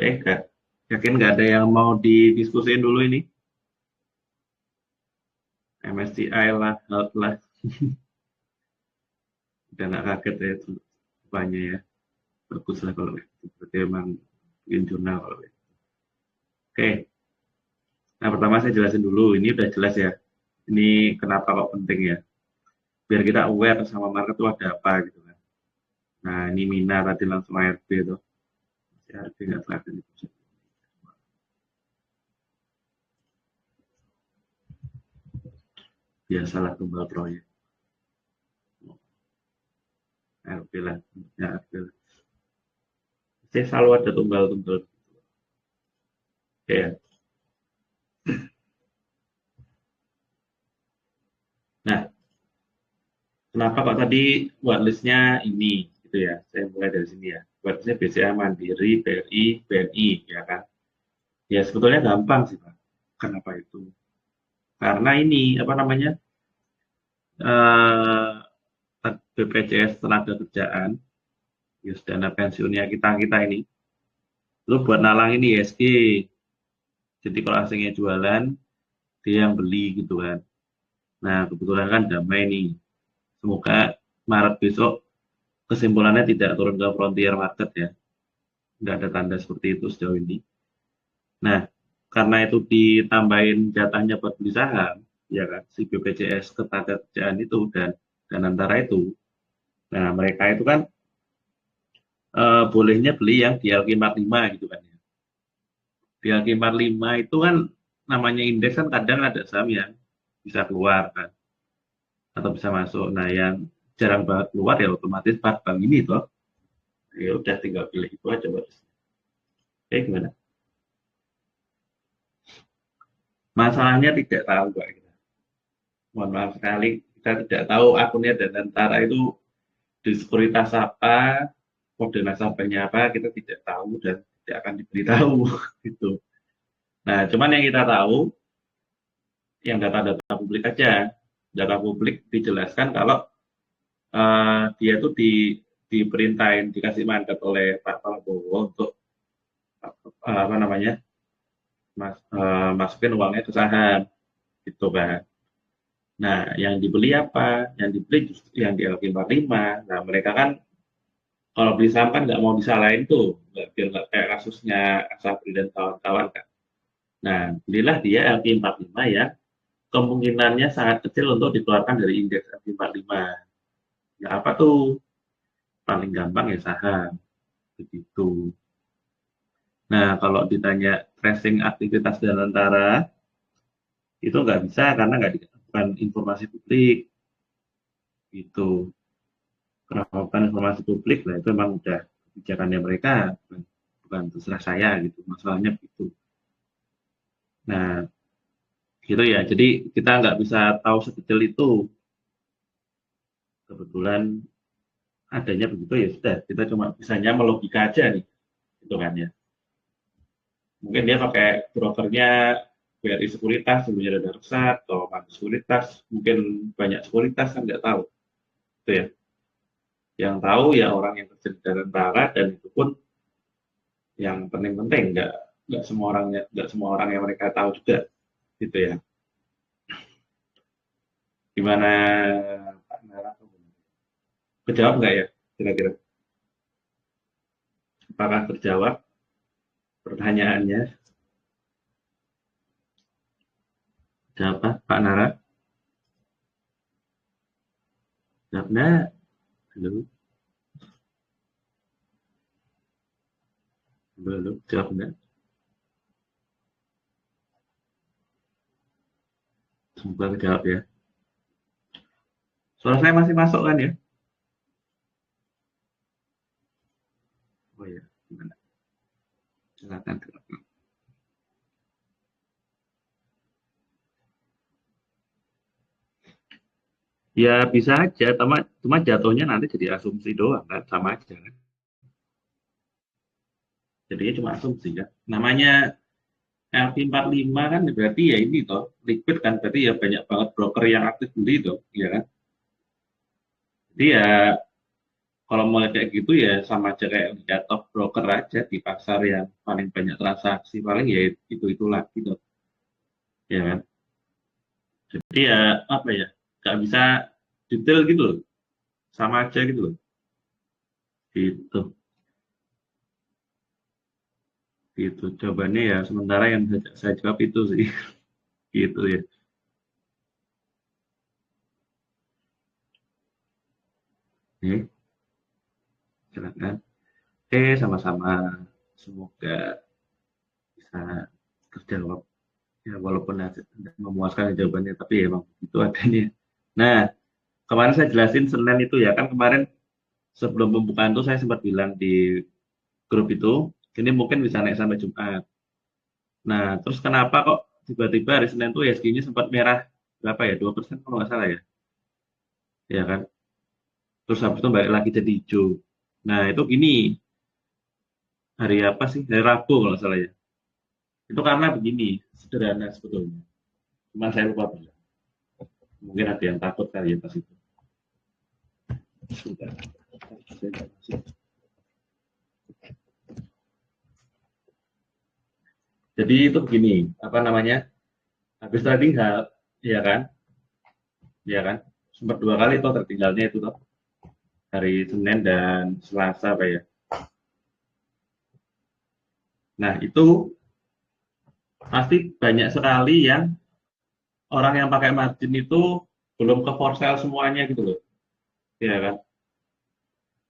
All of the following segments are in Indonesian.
Oke, yakin nggak ada yang mau didiskusin dulu ini? MSCI lah, HELT lah. Udah nggak kaget ya itu banyak ya. Bagus lah kalau itu. Berarti emang bikin jurnal kalau itu. Oke, nah pertama saya jelasin dulu. Ini udah jelas ya. Ini kenapa kok penting ya. Biar kita aware sama market itu ada apa gitu kan. Nah ini Mina tadi langsung ARB tuh. ARB nggak kelihatan itu. Biasalah tumbal proyek. ARB lah. Ya, ARB lah. Saya selalu ada tumbal-tumbal. Oke ya. Nah, kenapa kok tadi whitelist-nya ini gitu ya? Saya mulai dari sini ya. Whitelist-nya BCA Mandiri, BRI, BNI ya kan. Ya sebetulnya gampang sih Pak. Kenapa itu? Karena ini apa namanya? BPJS tenaga kerjaan, ya dana pensiunnya kita ini, lu buat nalang ini ISG. Jadi kalau asingnya jualan, dia yang beli gitu kan. Nah kebetulan kan damai nih. Semoga Maret besok kesimpulannya tidak turun ke frontier market ya. Nggak ada tanda seperti itu sejauh ini. Nah, karena itu ditambahin jatahnya buat beli saham, ya kan, si BPJS Ketenagakerjaan itu dan antara itu. Nah, mereka itu kan bolehnya beli yang di LQ45 gitu kan ya. Di LQ45 itu kan namanya indeks kan kadang ada saham yang bisa keluar kan atau bisa masuk. Nah, yang jarang banget keluar ya otomatis bank ini toh. Ya udah tinggal pilih itu aja buat. Oke, gimana? Masalahnya tidak tahu Pak. Mohon maaf sekali, kita tidak tahu akunnya dan antara itu di sekuritas apa, kode nasabahnya apa, kita tidak tahu dan tidak akan diberitahu gitu. Nah, cuman yang kita tahu, yang data-data publik aja, data publik dijelaskan kalau dia itu diperintahin, dikasih mandat oleh Pak Prabowo untuk apa namanya, masukin uangnya ke saham, gitu kan. Nah, yang dibeli apa? Yang dibeli justru yang di LQ45. Nah, mereka kan kalau beli saham kan nggak mau disalahin tuh, biar nggak kayak kasusnya Asabri dan kawan-kawan kan. Nah, belilah dia LQ45 ya, kemungkinannya sangat kecil untuk dikeluarkan dari indeks LQ45. Ya apa tuh? Paling gampang ya saham, begitu. Nah, kalau ditanya tracing aktivitas dan antara, itu nggak bisa karena nggak bukan informasi publik, gitu. Kenapa bukan informasi publik? Lah itu memang udah kebijakannya mereka, bukan terserah saya gitu. Masalahnya begitu. Nah, gitu ya. Jadi kita nggak bisa tahu sedetail itu. Kebetulan adanya begitu ya sudah. Kita cuma bisanya melogika aja nih, gitu kan ya. Mungkin dia pakai brokernya BRI Sekuritas, sebelumnya ada Darsat, atau Mandiri Sekuritas, mungkin banyak sekuritas kan nggak tahu, gitu ya. Yang tahu ya orang yang kerja di dalam barat dan itu pun yang penting-penting, nggak semua orang yang mereka tahu juga, gitu ya. Gimana Pak Nara? Kejawab nggak ya kira-kira? Apakah terjawab pertanyaannya? Siapa? Pak Nara? Jawab enggak? Halo? Halo? Jawab enggak? Semoga kejawab ya. Suara saya masih masuk kan ya? Oh ya, gimana? Silakan. Ya bisa aja, cuma jatuhnya nanti jadi asumsi doang kan, sama aja kan. Jadinya cuma asumsi kan. Namanya LP45 kan berarti ya ini toh, liquid kan, berarti ya banyak banget broker yang aktif beli toh, ya kan. Jadi ya kalau mau kayak gitu ya sama aja kayak lihat top broker aja di pasar yang paling banyak transaksi, paling ya itu lagi tuh, ya kan. Jadi ya apa ya, nggak bisa detail gitu loh, sama aja gitu loh, gitu. Gitu jawabannya ya, sementara yang bisa saya jawab itu sih. Gitu ya. Oke, silakan. Oke, sama-sama. Semoga bisa terjawab ya, walaupun tidak memuaskan jawabannya, tapi ya emang itu adanya. Nah, kemarin saya jelasin Senin itu ya kan, kemarin sebelum pembukaan tuh saya sempat bilang di grup itu, ini mungkin bisa naik sampai Jumat. Nah, terus kenapa kok tiba-tiba hari Senin tuh ISG-nya sempat merah berapa ya, 2% kalau nggak salah ya, ya kan? Terus habis itu balik lagi jadi hijau. Nah, itu gini, hari apa sih? Hari Rabu kalau nggak salah ya. Itu karena begini, sederhana sebetulnya. Cuma saya lupa bilang. Mungkin ada yang takut kali ya pas itu. Sudah. Jadi itu begini, apa namanya? Habis trading hal, ya kan? Ya kan? Sempat 2 kali toh tertinggalnya itu toh. Hari Senin dan Selasa apa ya. Nah, itu pasti banyak sekali yang orang yang pakai margin itu belum ke for sale semuanya gitu loh. Ya kan?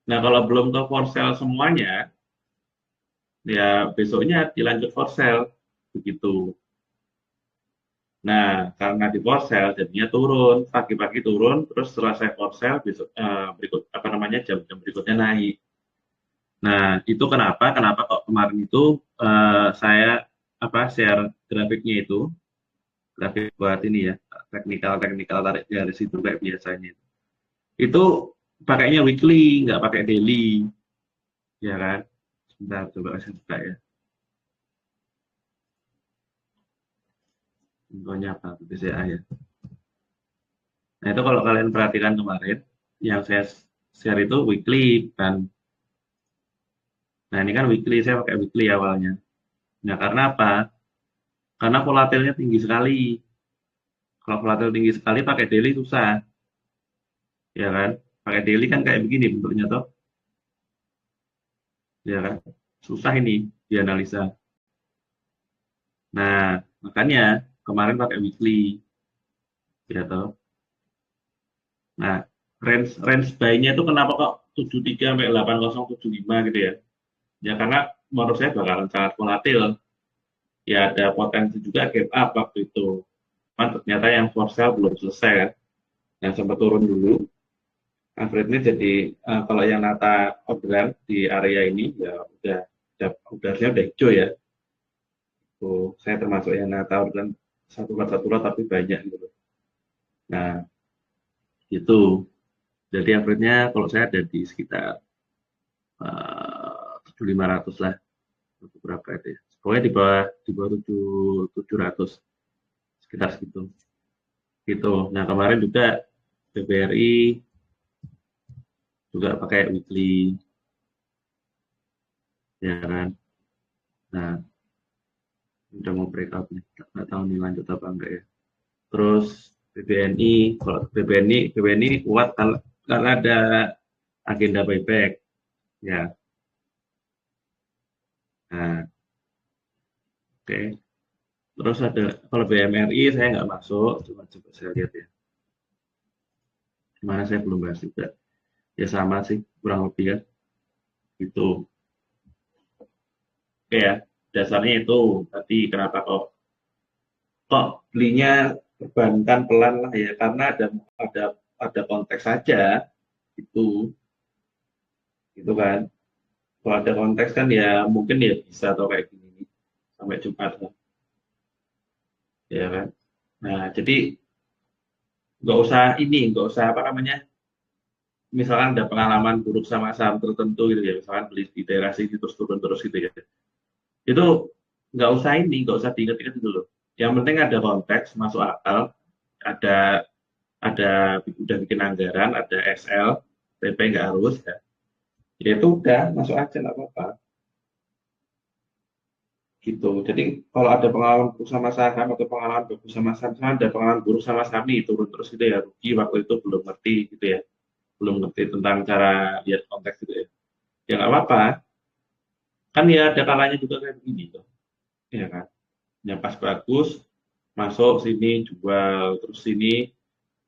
Nah, kalau belum ke for sale semuanya, ya besoknya dilanjut for sale begitu. Nah, karena di for sale jadinya turun, pagi-pagi turun, terus setelah saya for sale besok berikut apa namanya jam-jam berikutnya naik. Nah, itu kenapa? Kenapa kok kemarin itu saya apa share grafiknya itu, grafik buat ini ya, teknikal tarik garis itu kayak biasanya. Itu pakainya weekly, nggak pakai daily, ya kan? Sebentar, coba saya buka ya. Contohnya apa? BCA ya. Nah, itu kalau kalian perhatikan kemarin, yang saya share itu weekly kan. Nah, ini kan weekly, saya pakai weekly awalnya. Nah, karena apa? Karena volatilnya tinggi sekali. Kalau volatil tinggi sekali pakai daily susah, ya kan? Pakai daily kan kayak begini bentuknya toh, ya kan? Susah ini dianalisa. Nah, makanya kemarin pakai weekly, ya toh. Nah, range range buy-nya itu kenapa kok 73 sampai 8075 gitu ya? Ya karena menurut saya bakalan sangat volatil. Ya ada potensi juga gap up waktu itu. Cuman ternyata yang for sale belum selesai kan. Yang sempat turun dulu. Average-nya jadi kalau yang nata orderan di area ini ya udah hijau ya. Tuh, saya termasuk yang nata orderan satu lot tapi banyak gitu. Nah, itu. Jadi average-nya kalau saya ada di sekitar 7.500 lah. Berapa itu ya? Pokoknya di bawah 700 sekitar segitu. Gitu. Nah, kemarin juga BBRI juga pakai weekly, ya kan. Nah, udah mau breakout nih, nggak tahu nih lanjut apa enggak ya. Terus BBNI, kalau BBNI kuat karena ada agenda buyback, ya. Nah, oke. Terus ada kalau BMRI saya nggak masuk, coba saya lihat ya. Gimana saya belum bahas juga. Ya sama sih, kurang lebih ya. Itu, oke ya. Dasarnya itu tadi kenapa kok belinya perbankan pelan lah ya, karena ada ada konteks saja itu gitu kan. Kalau ada konteks kan ya mungkin ya bisa atau kayak gini nih, sampai Jumat kan, ya kan. Nah, jadi nggak usah apa namanya, misalkan ada pengalaman buruk sama saham tertentu gitu ya, misalkan beli di daerah sini terus turun terus gitu ya. Itu nggak usah diingat-ingat dulu. Yang penting ada konteks, masuk akal, ada udah bikin anggaran, ada Excel, PP nggak harus ya. Ya itu udah masuk aja nggak apa-apa gitu. Jadi kalau ada pengalaman buruk sama saham atau pengalaman bagus sama saham, sama ada pengalaman buruk sama Sami turun terus gitu ya, rugi waktu itu belum ngerti gitu ya, belum ngerti tentang cara lihat konteks gitu ya. Ya nggak apa-apa, kan ya ada kalanya juga kayak begini tuh, ya kan. Yang pas bagus masuk sini jual, terus sini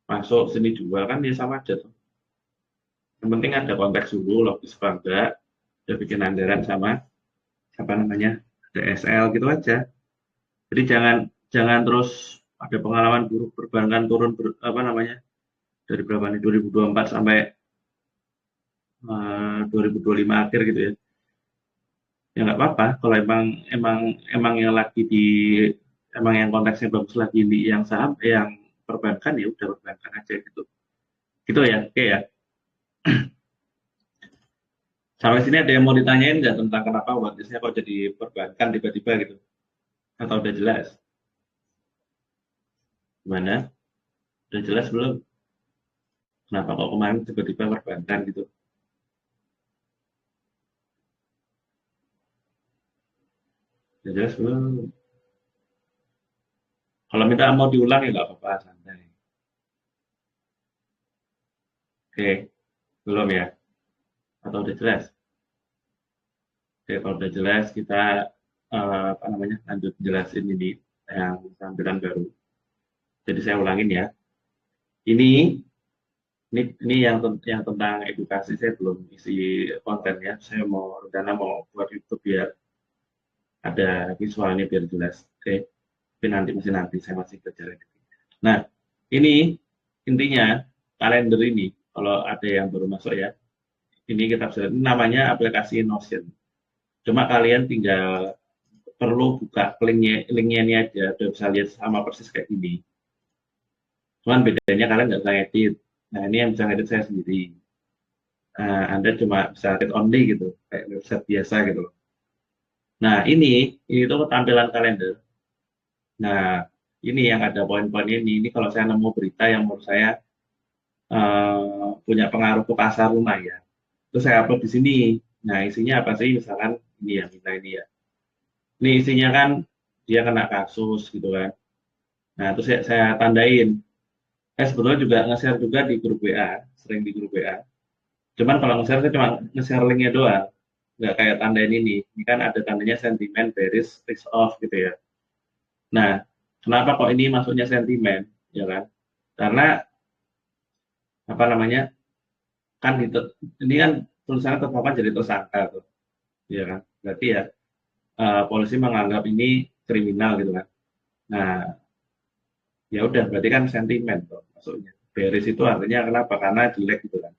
masuk sini jual, kan ya sama aja tuh. Yang penting ada konteks dulu, logis apa enggak, udah bikin anggaran sama apa namanya DSL gitu aja. Jadi jangan jangan terus ada pengalaman buruk perbankan turun apa namanya dari berapa nih 2024 sampai 2025 akhir gitu ya. Ya nggak apa-apa kalau emang emang emang yang lagi di emang yang konteksnya bagus lagi di yang saham yang perbankan ya udah perbankan aja gitu. Gitu ya. Oke ya. Sampai sini ada yang mau ditanyain nggak tentang kenapa warisnya kok jadi perbankan tiba-tiba gitu? Atau udah jelas? Gimana? Udah jelas belum? Kenapa kok kemarin tiba-tiba perbankan gitu? Udah jelas belum? Kalau minta mau diulang ya nggak apa-apa, santai. Oke, belum ya? Atau udah jelas? Oke, kalau udah jelas kita apa namanya lanjut jelasin ini yang tampilan baru. Jadi saya ulangin ya. Ini ini yang tentang edukasi saya belum isi kontennya. Saya mau rencana mau buat YouTube biar ada visualnya biar jelas. Oke, tapi nanti saya masih belajar. Nah, ini intinya kalender ini kalau ada yang baru masuk ya. Ini kita bisa ini namanya aplikasi Notion. Cuma kalian tinggal perlu buka linknya ini aja, udah bisa lihat sama persis kayak gini. Cuman bedanya kalian nggak bisa edit. Nah ini yang bisa edit saya sendiri. Anda cuma bisa edit only gitu, kayak website biasa gitu loh. Nah ini tuh tampilan kalender. Nah ini yang ada poin-poinnya ini kalau saya nemu berita yang menurut saya punya pengaruh ke pasar lumayan. Terus saya upload di sini. Nah isinya apa sih? Misalkan ini ya, kita ini ya. Ini isinya kan dia kena kasus gitu kan. Nah, terus saya tandain. Saya sebetulnya juga nge-share juga di grup WA, sering di grup WA. Cuman kalau nge-share saya cuma nge-share linknya doang, nggak kayak tandain ini. Ini kan ada tandanya sentimen, bearish, risk off gitu ya. Nah, kenapa kok ini masuknya sentimen, ya kan? Karena apa namanya? Kan ini kan tulisannya terpampang jadi tersangka tuh, ya kan? Berarti ya polisi menganggap ini kriminal gitu kan. Nah, ya udah berarti kan sentimen tuh maksudnya. Bearish itu artinya kenapa? Karena jelek gitu kan.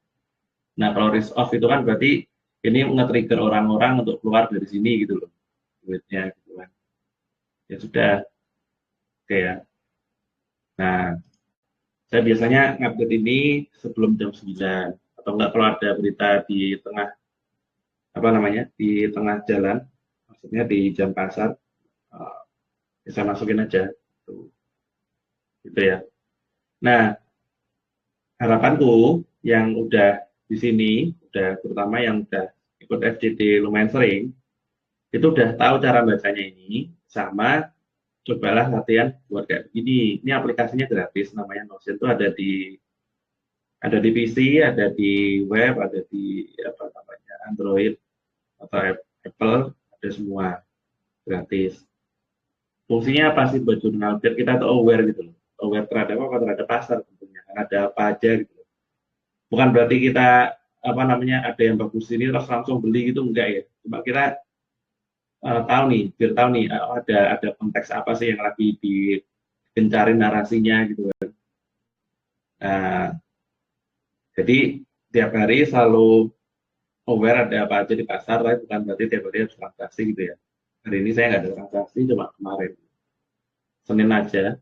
Nah, kalau risk off itu kan berarti ini nge-trigger orang-orang untuk keluar dari sini gitu loh, duitnya gitu kan. Ya sudah, oke ya. Nah, saya biasanya ngupdate ini sebelum jam 9 atau enggak kalau ada berita di tengah apa namanya di tengah jalan, maksudnya di jam pasar, eh, bisa masukin aja, tuh, gitu ya. Nah, harapanku yang udah di sini, udah terutama yang udah ikut FGD lumayan sering, itu udah tahu cara bacanya ini, sama cobalah latihan buat kayak begini. Ini aplikasinya gratis, namanya Notion itu ada di PC, ada di web, ada di apa namanya Android atau Apple, ada semua gratis. Fungsinya apa sih buat jurnal? Biar kita tuh aware gitu loh, aware terhadap apa terhadap pasar tentunya, kan ada apa aja gitu loh. Bukan berarti kita apa namanya ada yang bagus ini terus langsung beli gitu enggak ya. Cuma kita tahu nih, biar tahu nih ada konteks apa sih yang lagi digencarin narasinya gitu kan. Nah, jadi tiap hari selalu aware ada apa aja di pasar, tapi bukan berarti tiap hari harus transaksi gitu ya. Hari ini saya nggak ada transaksi, cuma kemarin. Senin aja,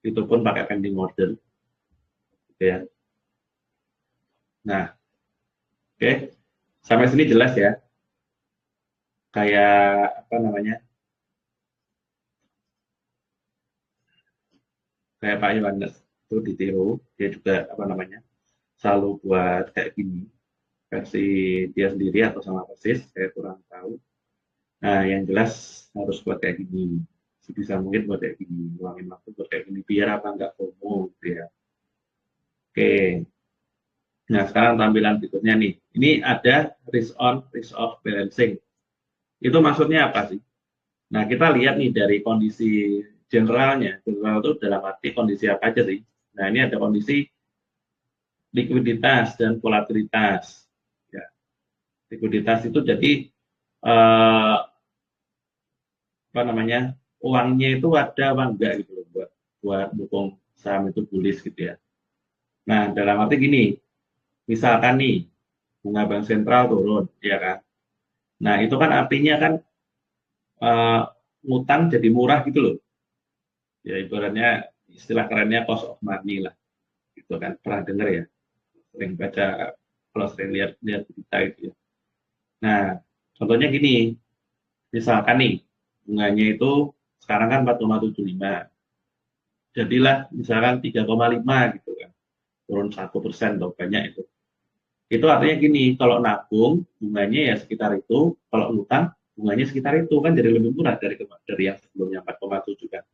itu pun pakai pending order. Gitu ya. Nah, oke. Okay. Sampai sini jelas ya. Kayak apa namanya? Kayak Pak Yohanes itu ditiru. Dia juga apa namanya? Selalu buat kayak gini. versi dia sendiri atau sama persis, saya kurang tahu. Nah, yang jelas harus buat kayak gini. Sebisa mungkin buat kayak gini, luangin waktu buat kayak gini, biar apa nggak FOMO gitu ya. Oke, nah sekarang tampilan berikutnya nih. Ini ada risk on, risk off balancing. Itu maksudnya apa sih? Nah, kita lihat nih dari kondisi generalnya. General itu dalam arti kondisi apa aja sih? Nah, ini ada kondisi likuiditas dan volatilitas. Ya, likuiditas itu jadi eh, apa namanya, uangnya itu ada apa enggak gitu loh buat dukung saham itu bullish gitu ya. Nah, dalam arti gini, misalkan nih bunga bank sentral turun, ya kan? Nah, itu kan artinya kan eh, ngutang jadi murah gitu loh. Ya ibaratnya istilah kerennya cost of money lah, gitu kan. Pernah dengar ya? Sering baca, kalau sering lihat berita itu ya. Nah, contohnya gini, misalkan nih bunganya itu sekarang kan 4,75, jadilah misalkan 3,5 gitu kan, turun 1% atau banyak itu. Itu artinya gini, kalau nabung bunganya ya sekitar itu, kalau utang bunganya sekitar itu kan jadi lebih murah dari yang sebelumnya 4,7 kan.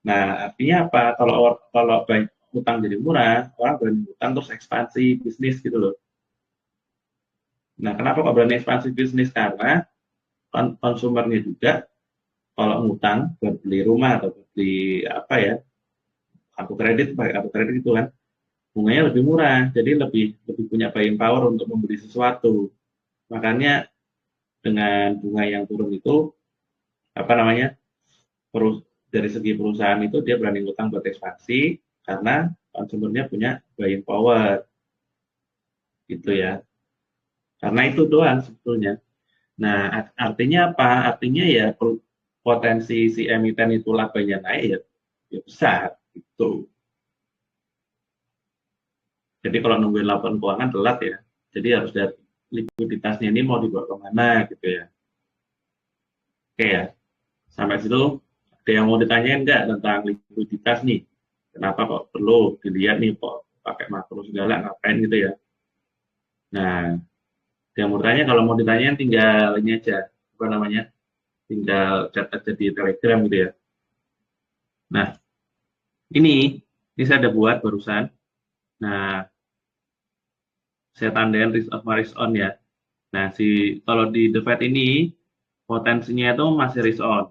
Nah, artinya apa? Kalau banyak utang jadi murah, orang berani utang terus ekspansi bisnis gitu loh. Nah, kenapa kok berani ekspansi bisnis? Karena konsumernya juga kalau ngutang buat beli rumah atau buat beli apa ya, kartu kredit, pakai kartu kredit itu kan, bunganya lebih murah, jadi lebih lebih punya buying power untuk membeli sesuatu. Makanya dengan bunga yang turun itu, apa namanya, dari segi perusahaan itu dia berani ngutang buat ekspansi karena konsumernya punya buying power gitu ya. Karena itu doang sebetulnya. Nah, artinya apa? Artinya ya potensi si emiten itu labanya naik ya, ya besar gitu. Jadi kalau nungguin laporan keuangan telat ya. Jadi harus lihat likuiditasnya ini mau dibawa kemana gitu ya. Oke ya, sampai situ ada yang mau ditanyain nggak tentang likuiditas nih? Kenapa kok perlu dilihat nih kok pakai makro segala ngapain gitu ya? Nah, yang mau tanya kalau mau ditanyain tinggal ini aja, apa namanya? Tinggal chat aja di Telegram gitu ya. Nah, ini saya ada buat barusan. Nah, saya tandain risk of risk on ya. Nah, kalau di The Fed ini potensinya itu masih risk on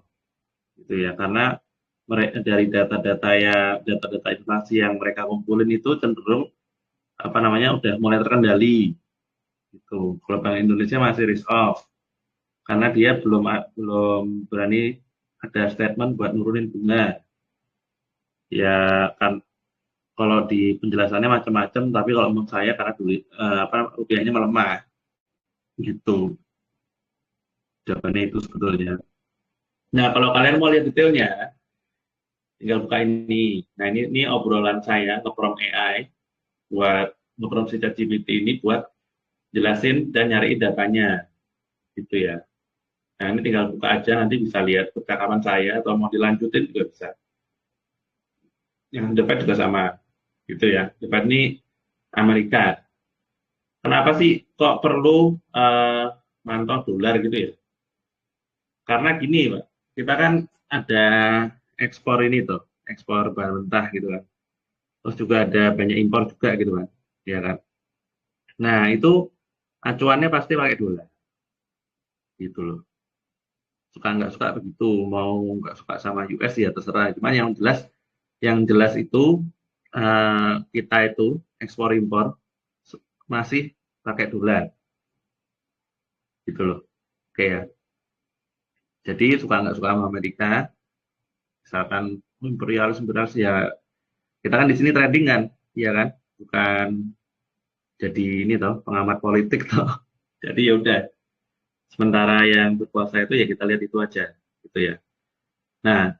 gitu ya, karena dari data-data inflasi yang mereka kumpulin itu cenderung apa namanya udah mulai terkendali gitu. Kalau Bank Indonesia masih risk off karena dia belum berani ada statement buat nurunin bunga. Ya kan kalau di penjelasannya macam-macam, tapi kalau menurut saya karena dulu apa rupiahnya melemah gitu. Jawabannya itu sebetulnya. Nah, kalau kalian mau lihat detailnya, tinggal buka ini. Nah, ini obrolan saya nge-prompt AI buat nge-prompt si ChatGPT ini buat jelasin dan nyari datanya gitu ya. Nah, ini tinggal buka aja nanti bisa lihat percakapan saya atau mau dilanjutin juga bisa. Yang debat juga sama gitu ya. Debat ini Amerika. Kenapa sih kok perlu uh, mantau dolar gitu ya? Karena gini, Pak. Kita kan ada ekspor ini tuh, ekspor bahan mentah gitu kan. Terus juga ada banyak impor juga gitu kan. Ya kan. Nah, itu acuannya pasti pakai dolar gitu loh. Suka nggak suka begitu, mau nggak suka sama US ya terserah. Cuman yang jelas itu kita itu ekspor impor masih pakai dolar gitu loh. Oke ya. Jadi suka nggak suka sama Amerika, misalkan imperialis ya kita kan di sini trading kan, iya kan, bukan jadi ini toh pengamat politik toh. Jadi ya udah, sementara yang berkuasa itu ya kita lihat itu aja gitu ya. Nah,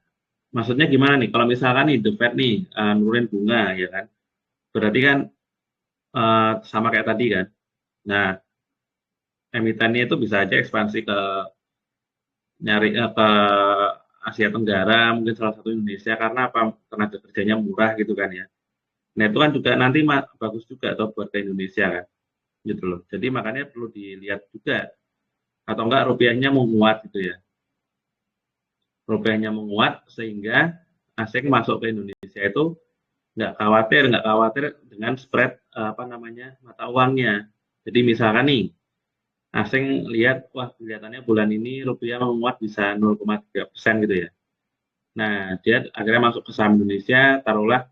maksudnya gimana nih? Kalau misalkan nih The Fed nih nurunin bunga ya kan, berarti kan sama kayak tadi kan. Nah, emitennya itu bisa aja ekspansi ke Asia Tenggara, mungkin salah satu Indonesia karena apa? Tenaga kerjanya murah gitu kan ya. Nah, itu kan juga nanti bagus juga tuh buat ke Indonesia kan. gitu loh. Jadi makanya perlu dilihat juga, atau enggak rupiahnya menguat gitu ya. Rupiahnya menguat sehingga asing masuk ke Indonesia itu nggak khawatir dengan spread apa namanya mata uangnya. Jadi misalkan nih asing lihat, wah kelihatannya bulan ini rupiah menguat bisa 0,3% gitu ya. Nah, dia akhirnya masuk ke saham Indonesia, taruhlah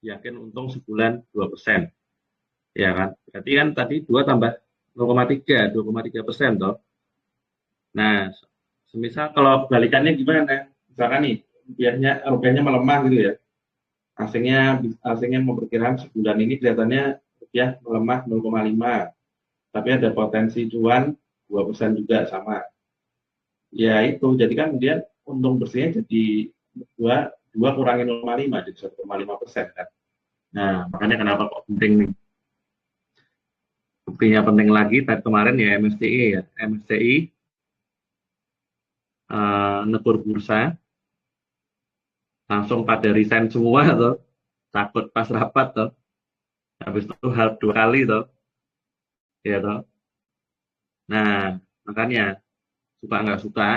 yakin untung sebulan 2%. Ya kan? Berarti kan tadi 2 tambah 0,3, 2,3% toh. Nah, semisal kalau balikannya gimana? Misalkan nih, rupiahnya melemah gitu ya. Asingnya memperkirakan sebulan ini kelihatannya rupiah melemah 0,5, tapi ada potensi cuan 2% juga sama. Ya itu, jadi kan dia untung bersihnya jadi 2, 2 kurangi 0,5, jadi 1,5% kan. Nah, makanya kenapa kok penting nih? Buktinya penting lagi, tadi kemarin ya MSCI ya. MSCI negur bursa, langsung pada resign semua tuh. Takut pas rapat tuh. Habis itu hal 2 kali tuh. Ya tuh. Nah, makanya suka nggak suka,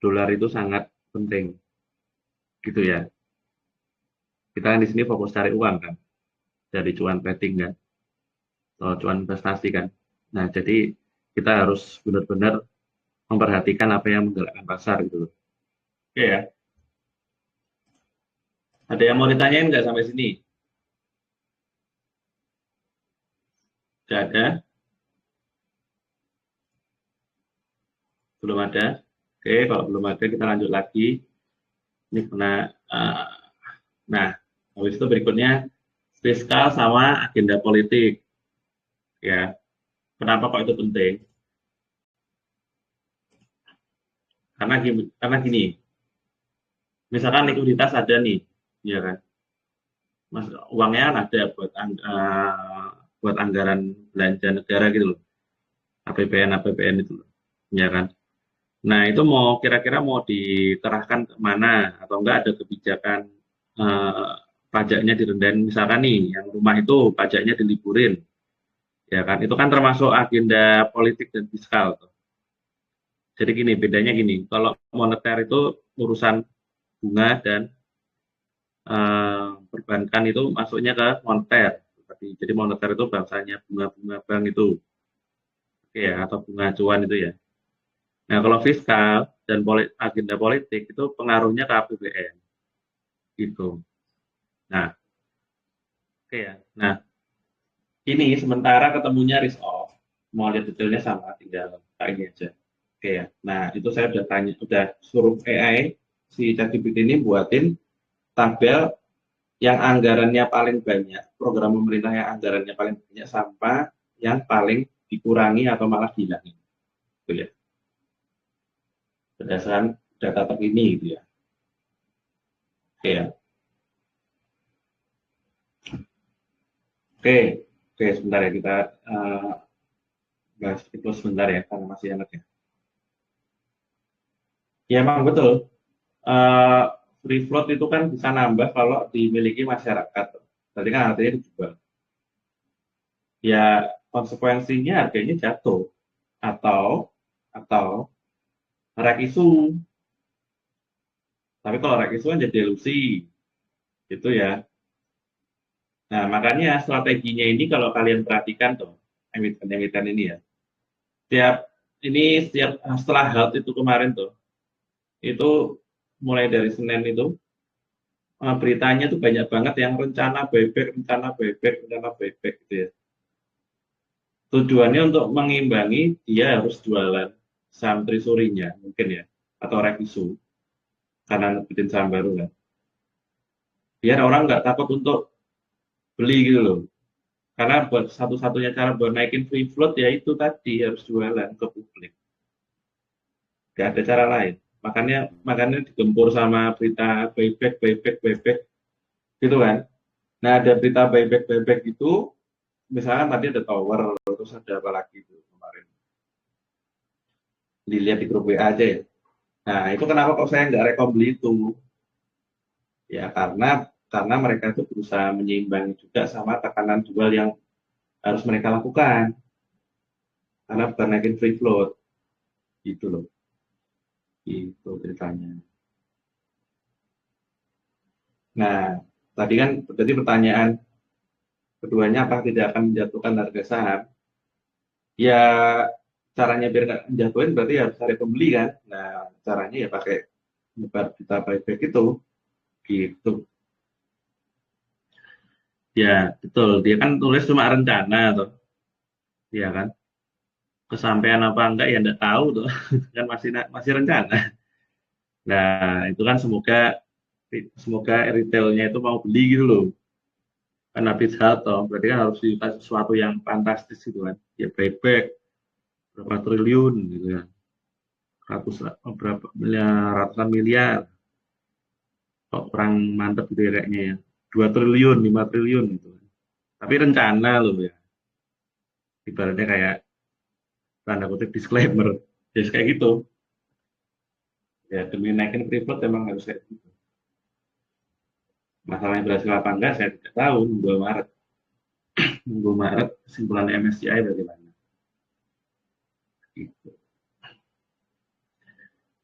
dolar itu sangat penting. Gitu ya. Kita kan di sini fokus cari uang kan. Dari cuan trading kan. Atau cuan investasi kan. Nah, jadi kita harus benar-benar memperhatikan apa yang menggerakkan pasar gitu loh. Oke ya. Ada yang mau ditanyain nggak sampai sini? Nggak ada? Belum ada? Oke, kalau belum ada kita lanjut lagi. Ini kena, nah, habis itu berikutnya fiskal sama agenda politik. Ya, kenapa kok itu penting? Karena gini, misalkan likuiditas ada nih, ya kan? Mas, uangnya kan ada buat anggaran belanja negara gitu loh, APBN itu loh, ya kan? Nah, itu kira-kira mau dikerahkan ke mana, atau enggak ada kebijakan eh, pajaknya direndahin, misalkan nih yang rumah itu pajaknya diliburin, ya kan? Itu kan termasuk agenda politik dan fiskal tuh. Jadi gini, bedanya gini, kalau moneter itu urusan bunga dan perbankan itu masuknya ke moneter. Jadi moneter itu bangsanya bunga-bunga bank itu, oke ya, atau bunga acuan itu ya. Nah, kalau fiskal dan agenda politik itu pengaruhnya ke APBN gitu. Nah, oke ya. Nah, ini sementara ketemunya risk off. Mau lihat detailnya sama, tinggal kayak ini aja. Oke ya. Nah, itu saya udah suruh AI si ChatGPT ini buatin tabel yang anggarannya paling banyak, program pemerintah yang anggarannya paling banyak sampah yang paling dikurangi atau malah dihilangin. Gitu ya. Berdasarkan data terkini gitu ya. Oke ya. Oke, oke sebentar ya kita bahas itu sebentar ya karena masih enak ya. Ya emang betul. Eh, Free float itu kan bisa nambah kalau dimiliki masyarakat. Tadi kan artinya dijual. Ya konsekuensinya harganya jatuh atau atau rek isu. Tapi kalau rek isu kan jadi delusi, gitu ya. Nah makanya strateginya ini kalau kalian perhatikan tuh emiten-emiten ini ya. Setiap setiap setelah halt itu kemarin tuh, itu mulai dari Senin itu beritanya tuh banyak banget yang rencana buyback gitu ya. Tujuannya untuk mengimbangi dia harus jualan saham treasury-nya mungkin ya, atau revisi karena nebitin saham baru kan. Biar orang nggak takut untuk beli gitu loh. Karena buat satu-satunya cara buat naikin free float ya itu tadi harus jualan ke publik. Nggak ada cara lain. Makanya digempur sama berita buyback gitu kan. Nah ada berita buyback itu, misalkan tadi ada tower, terus ada apa lagi itu kemarin. Dilihat di grup WA aja ya. Nah itu kenapa kok saya nggak rekom beli itu? Ya karena mereka itu berusaha menyeimbangi juga sama tekanan jual yang harus mereka lakukan karena bukan naikin free float gitu loh. Itu ceritanya. Nah, tadi kan berarti pertanyaan keduanya apa tidak akan menjatuhkan harga saham? Ya caranya biar nggak menjatuhin berarti harus cari pembeli kan. Nah, caranya ya pakai nyebar berita buyback itu gitu. Ya, betul. Dia kan tulis cuma rencana tuh. Ya kan. Kesampaian apa enggak ya enggak tahu tuh. Kan masih rencana. Nah, itu kan semoga semoga retailnya itu mau beli gitu loh. Kan habis toh, berarti kan harus dikasih sesuatu yang fantastis gitu kan. Ya buyback berapa triliun gitu ya. Berapa miliar, ratusan miliar. Kok kurang mantep gitu ya kayaknya ya. 2 triliun, 5 triliun gitu. Tapi rencana loh ya. Ibaratnya kayak tanda kutip disclaimer. Jadi kayak gitu. Ya demi naikin free float emang harus kayak gitu. Masalahnya berhasil apa enggak saya tidak tahu. Nunggu Maret kesimpulan MSCI bagaimana. Gitu.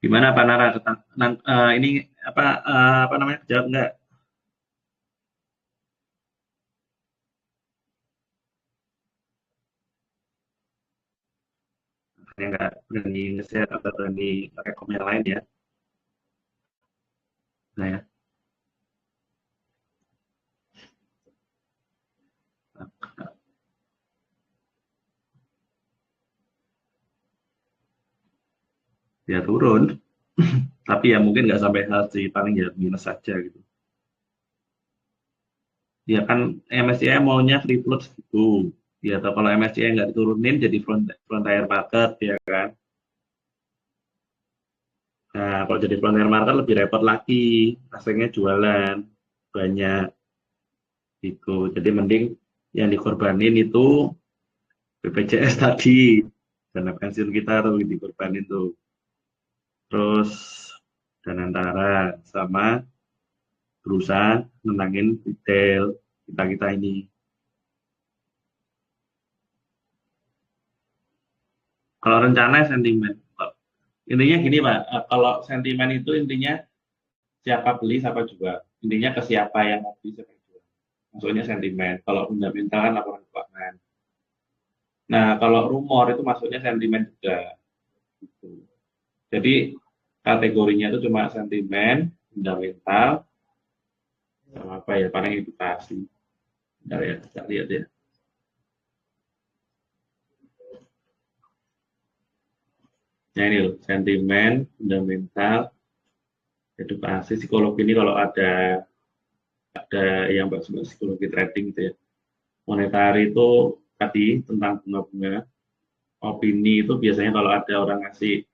Gimana Pak Nara? Ini apa namanya? Jawab enggak? Saya nggak berani nge-share atau berani rekom yang lain ya. Nah ya, ya turun. Tapi ya mungkin nggak sampai hal sih, paling ya minus saja gitu. Ya kan MSCI maunya free float gitu. Ya atau kalau MSCI nggak diturunin jadi frontier market ya kan. Nah kalau jadi frontier market lebih repot lagi. Asalnya jualan banyak gitu. Jadi mending yang dikorbanin itu BPJS tadi. Dana pensiun kita tuh dikorbanin tuh. Terus dan antara sama berusaha menangin retail kita ini. Kalau rencana sentimen, intinya gini Pak, kalau sentimen itu intinya siapa beli siapa jual. Intinya ke siapa yang mau beli siapa yang jual. Maksudnya sentimen. Kalau fundamental kan laporan keuangan. Nah kalau rumor itu maksudnya sentimen juga. Gitu. Jadi kategorinya itu cuma sentimen, fundamental, sama apa ya paling edukasi. Bentar ya, kita lihat ya. Nah ini loh, sentimen, fundamental, edukasi, psikologi ini kalau ada yang bahas psikologi trading gitu ya. Monetari itu tadi tentang bunga-bunga, opini itu biasanya kalau ada orang ngasih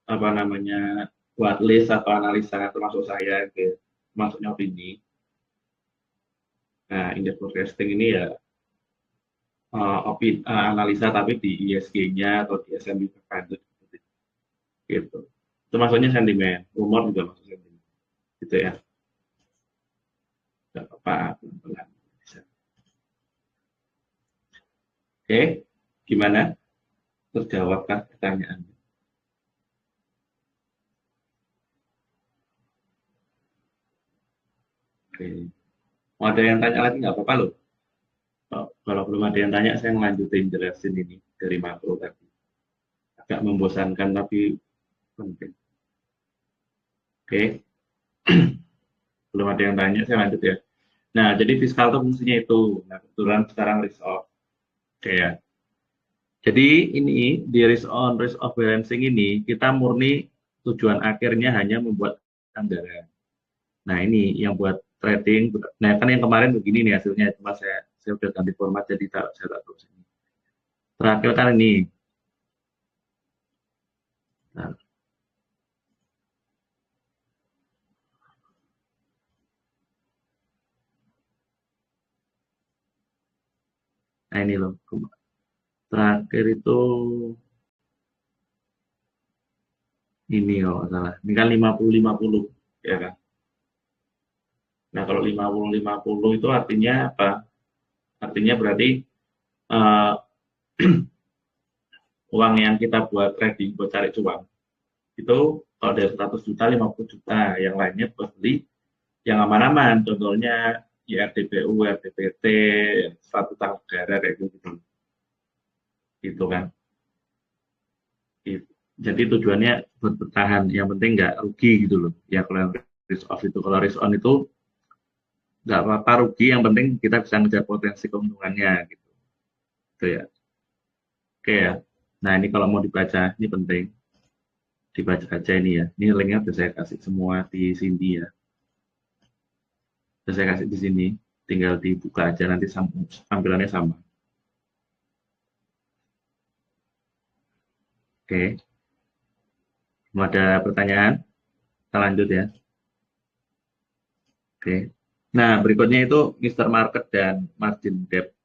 apa namanya buat list atau analisa termasuk saya gitu ya, termasuknya opini. Nah, indeks forecasting ini ya analisa tapi di ISG-nya atau di S&P 500 gitu. Itu maksudnya sentimen, rumor juga masuk sentimen. Gitu ya. Enggak apa-apa, pelan-pelan. Oke, gimana? Terjawabkah pertanyaan? Oke. Mau ada yang tanya lagi nggak apa-apa loh. Kalau belum ada yang tanya, saya ngelanjutin jelasin ini dari makro tadi. Agak membosankan tapi penting. Oke, belum ada yang tanya, saya lanjut ya. Nah, jadi fiskal itu fungsinya itu. Nah, kebetulan sekarang risk off. Oke ya. Jadi ini di risk off balancing ini kita murni tujuan akhirnya hanya membuat anggaran. Nah ini yang buat trading. Nah kan yang kemarin begini nih hasilnya. Cuma saya udah ganti format jadi saya tak terus ini. Terakhir kan ini. Nah, nah ini loh. Terakhir itu ini kalau nggak salah. Ini kan 50-50 ya kan. Nah kalau 50-50 itu artinya apa? Artinya berarti eh, uang yang kita buat trading buat cari cuan itu kalau dari 100 juta 50 juta, yang lainnya buat beli yang aman-aman, contohnya IRDPU, RDPT, suatu utang negara kayak gitu, gitu kan. Gitu. Jadi tujuannya buat bertahan, yang penting nggak rugi gitu loh. Ya kalau risk off itu, kalau risk on itu nggak apa-apa rugi, yang penting kita bisa ngejar potensi keuntungannya gitu. Itu ya. Oke ya. Nah ini kalau mau dibaca, ini penting dibaca aja ini ya. Ini linknya udah saya kasih semua di sini ya. Udah saya kasih di sini. Tinggal dibuka aja nanti tampilannya sama. Oke. Mau ada pertanyaan? Kita lanjut ya. Oke. Nah, berikutnya itu Mr. Market dan margin debt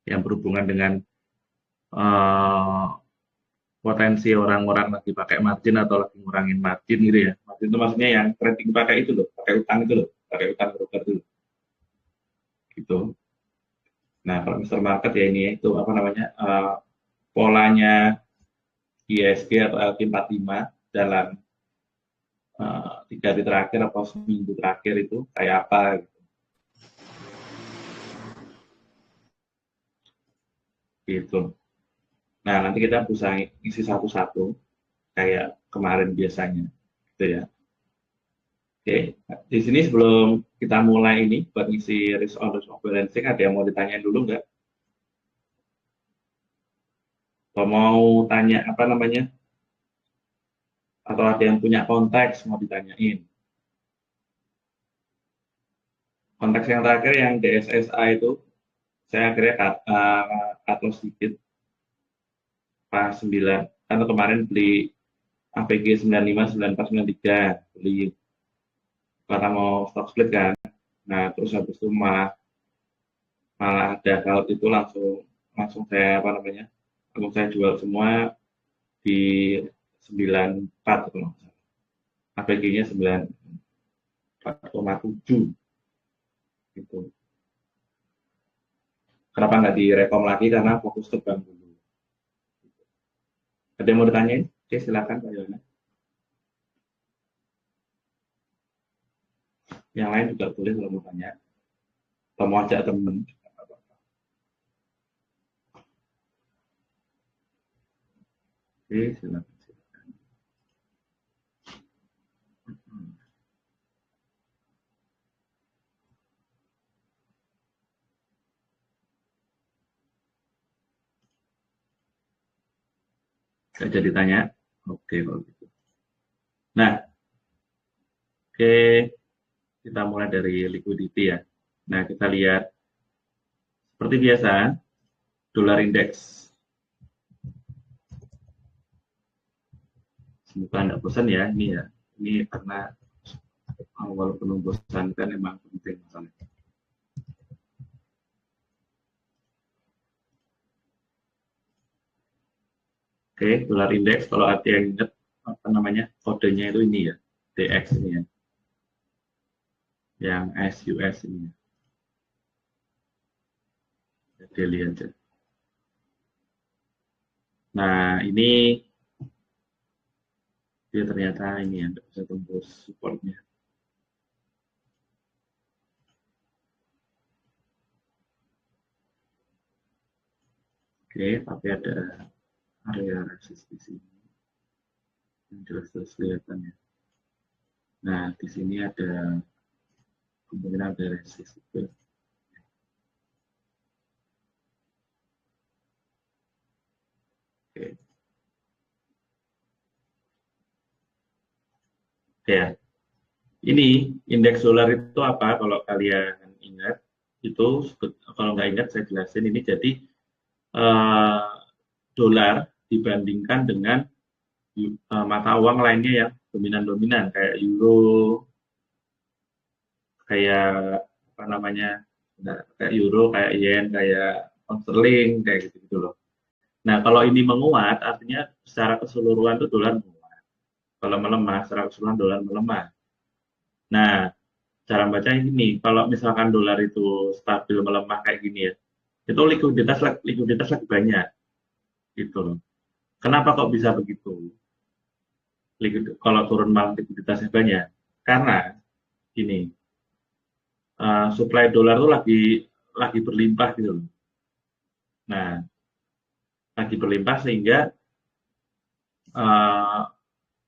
yang berhubungan dengan eh, potensi orang-orang lagi pakai margin atau lagi ngurangin margin gitu ya. Margin itu maksudnya yang trading pakai itu loh, pakai utang itu loh, pakai utang broker itu loh, gitu. Nah, kalau Mr. Market ya ini itu apa namanya polanya ISG atau LQ45 dalam 3 hari terakhir atau seminggu terakhir itu kayak apa gitu. Gitu. Nah, nanti kita bisa isi satu-satu kayak kemarin biasanya, gitu ya. Oke, di sini sebelum kita mulai ini buat ngisi risk on risk off balancing, ada yang mau ditanyain dulu nggak? Atau mau tanya apa namanya? Atau ada yang punya konteks mau ditanyain? Konteks yang terakhir yang DSSA itu, saya akhirnya cut loss sedikit pas 9, karena kemarin beli APG 95, 94, 93, beli karena mau stock split kan. Nah, terus habis itu malah ada hal itu langsung langsung saya apa namanya? Langsung saya jual semua di 94 kalau nggak salah. APG-nya 94,7 gitu. Kenapa nggak direkom lagi? Karena fokus terbang dulu. Ada yang mau ditanyain? Oke, silakan Pak Yohana. Yang lain juga boleh kalau mau tanya. Atau mau ajak temen. Oke, silakan. Nggak jadi tanya? Oke, kalau gitu. Nah, oke, kita mulai dari liquidity ya. Nah, kita lihat seperti biasa, dolar indeks. Semoga nggak bosan ya, ini ya. Ini karena walaupun membosankan emang penting masalahnya. Oke, dolar indeks kalau ada yang ingat apa namanya kodenya itu ini ya, DX ini ya, yang SUS ini ya. Daily aja. Nah, ini dia ternyata ini ya, nggak bisa tembus supportnya. Oke, tapi ada area resist di sini yang jelas-jelas kelihatan ya. Nah, di sini ada kemungkinan ada resist juga. Oke. Ya, ini indeks dolar itu apa? Kalau kalian ingat, itu kalau nggak ingat saya jelasin ini. Jadi eh, dolar dibandingkan dengan mata uang lainnya yang dominan-dominan kayak euro, kayak apa namanya, kayak euro, kayak yen, kayak pound sterling, kayak gitu-gitu loh. Nah, kalau ini menguat, artinya secara keseluruhan itu dolar menguat. Kalau melemah, secara keseluruhan dolar melemah. Nah, cara bacanya gini, kalau misalkan dolar itu stabil melemah kayak gini ya, itu likuiditas lagi banyak gitu loh. Kenapa kok bisa begitu? Kalau turun malah likuiditasnya banyak, karena gini, supply dolar tuh lagi berlimpah gitu loh. Nah, lagi berlimpah sehingga uh,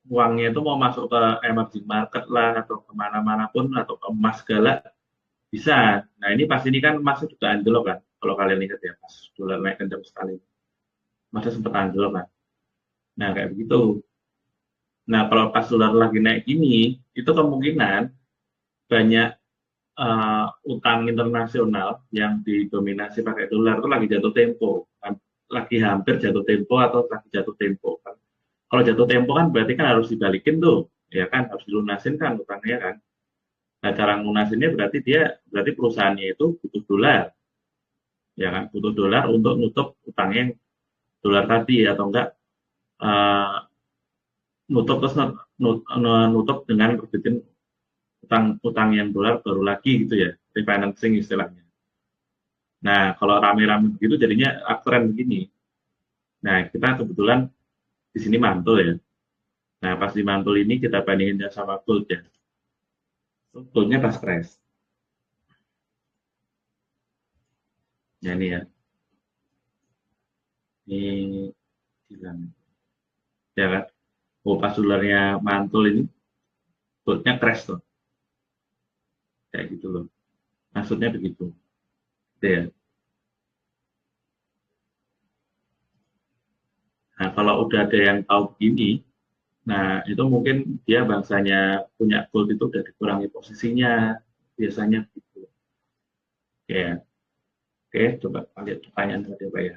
uangnya itu mau masuk ke emerging market lah atau kemana-mana pun atau ke emas segala bisa. Nah ini pas ini kan emasnya juga anjlok kan. Kalau kalian lihat ya pas dolar naik kencang sekali, emasnya sempat anjlok kan. Nah kayak begitu. Nah kalau pas dolar lagi naik ini, itu kemungkinan banyak utang internasional yang didominasi pakai dolar itu lagi jatuh tempo, kan? Lagi hampir jatuh tempo atau lagi jatuh tempo kan. Kalau jatuh tempo kan berarti kan harus dibalikin tuh, ya kan harus dilunasin kan utangnya kan. Nah cara lunasinnya berarti perusahaannya itu butuh dolar, ya kan butuh dolar untuk nutup utangnya yang dolar tadi atau enggak uh, nutup dengan berbikin utang yang dolar baru lagi gitu ya, refinancing istilahnya. Nah kalau rame-rame begitu jadinya uptrend begini. Nah kita kebetulan di sini mantul ya. Nah pas di mantul ini kita bandingin sama gold ya. Goldnya pas crash. Ya ini ya. Ini bilang ya kan. Oh pas dolarnya mantul ini goldnya crash tuh. Kayak gitu loh. Maksudnya begitu. Gitu ya. Nah kalau udah ada yang tahu begini, nah itu mungkin dia bangsanya punya gold itu udah dikurangi posisinya. Biasanya gitu. Ya. Oke, coba lihat pertanyaan tadi apa ya.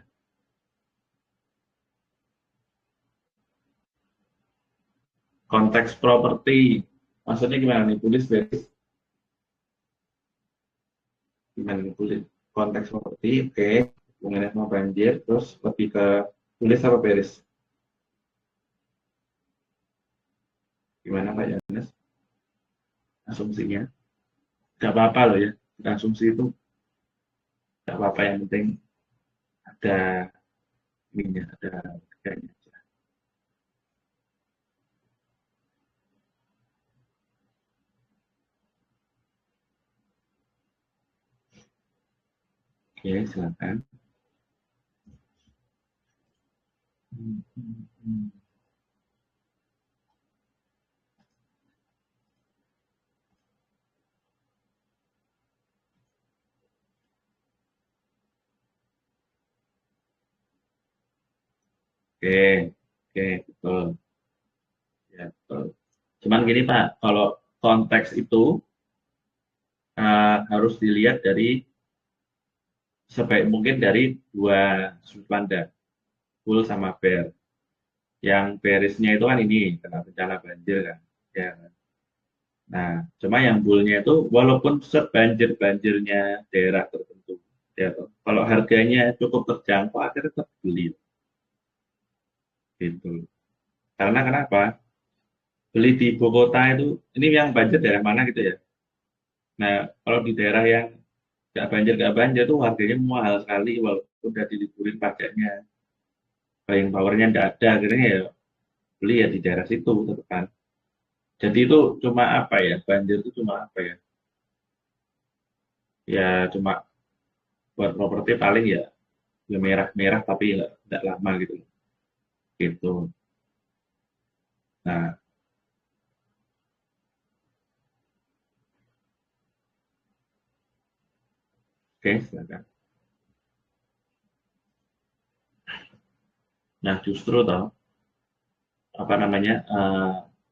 Konteks properti. Maksudnya gimana nih? Tulis beris. Gimana nih? Tulis konteks properti. Oke. Hubungannya sama banjir. Terus lebih ke tulis apa beris? Gimana Pak Yohanes? Asumsinya. Gak apa-apa loh ya. Asumsi itu gak apa-apa. Yang penting ada ininya, ada harganya. Oke, silakan. Hmm, hmm, hmm. Oke, oke, betul. Ya, betul. Cuman gini Pak, kalau konteks itu harus dilihat dari sebaik mungkin dari dua sudut pandang, bull sama bear. Yang bearisnya itu kan ini kena bencana banjir kan, ya kan? Nah, cuma yang bullnya itu walaupun sebanjir-banjirnya daerah tertentu, ya toh, kalau harganya cukup terjangkau akhirnya tetap beli gitu. Karena kenapa? Beli di ibu kota itu, ini yang banjir daerah mana gitu ya. Nah, kalau di daerah yang nggak banjir tuh harganya mahal sekali walaupun udah diliburin pajaknya, buying powernya nggak ada, akhirnya ya beli ya di daerah situ tetap kan. Jadi itu cuma apa ya, banjir itu cuma apa ya, ya cuma buat properti paling ya merah-merah tapi ya nggak lama gitu gitu. Nah, oke silakan. Nah justru toh apa namanya,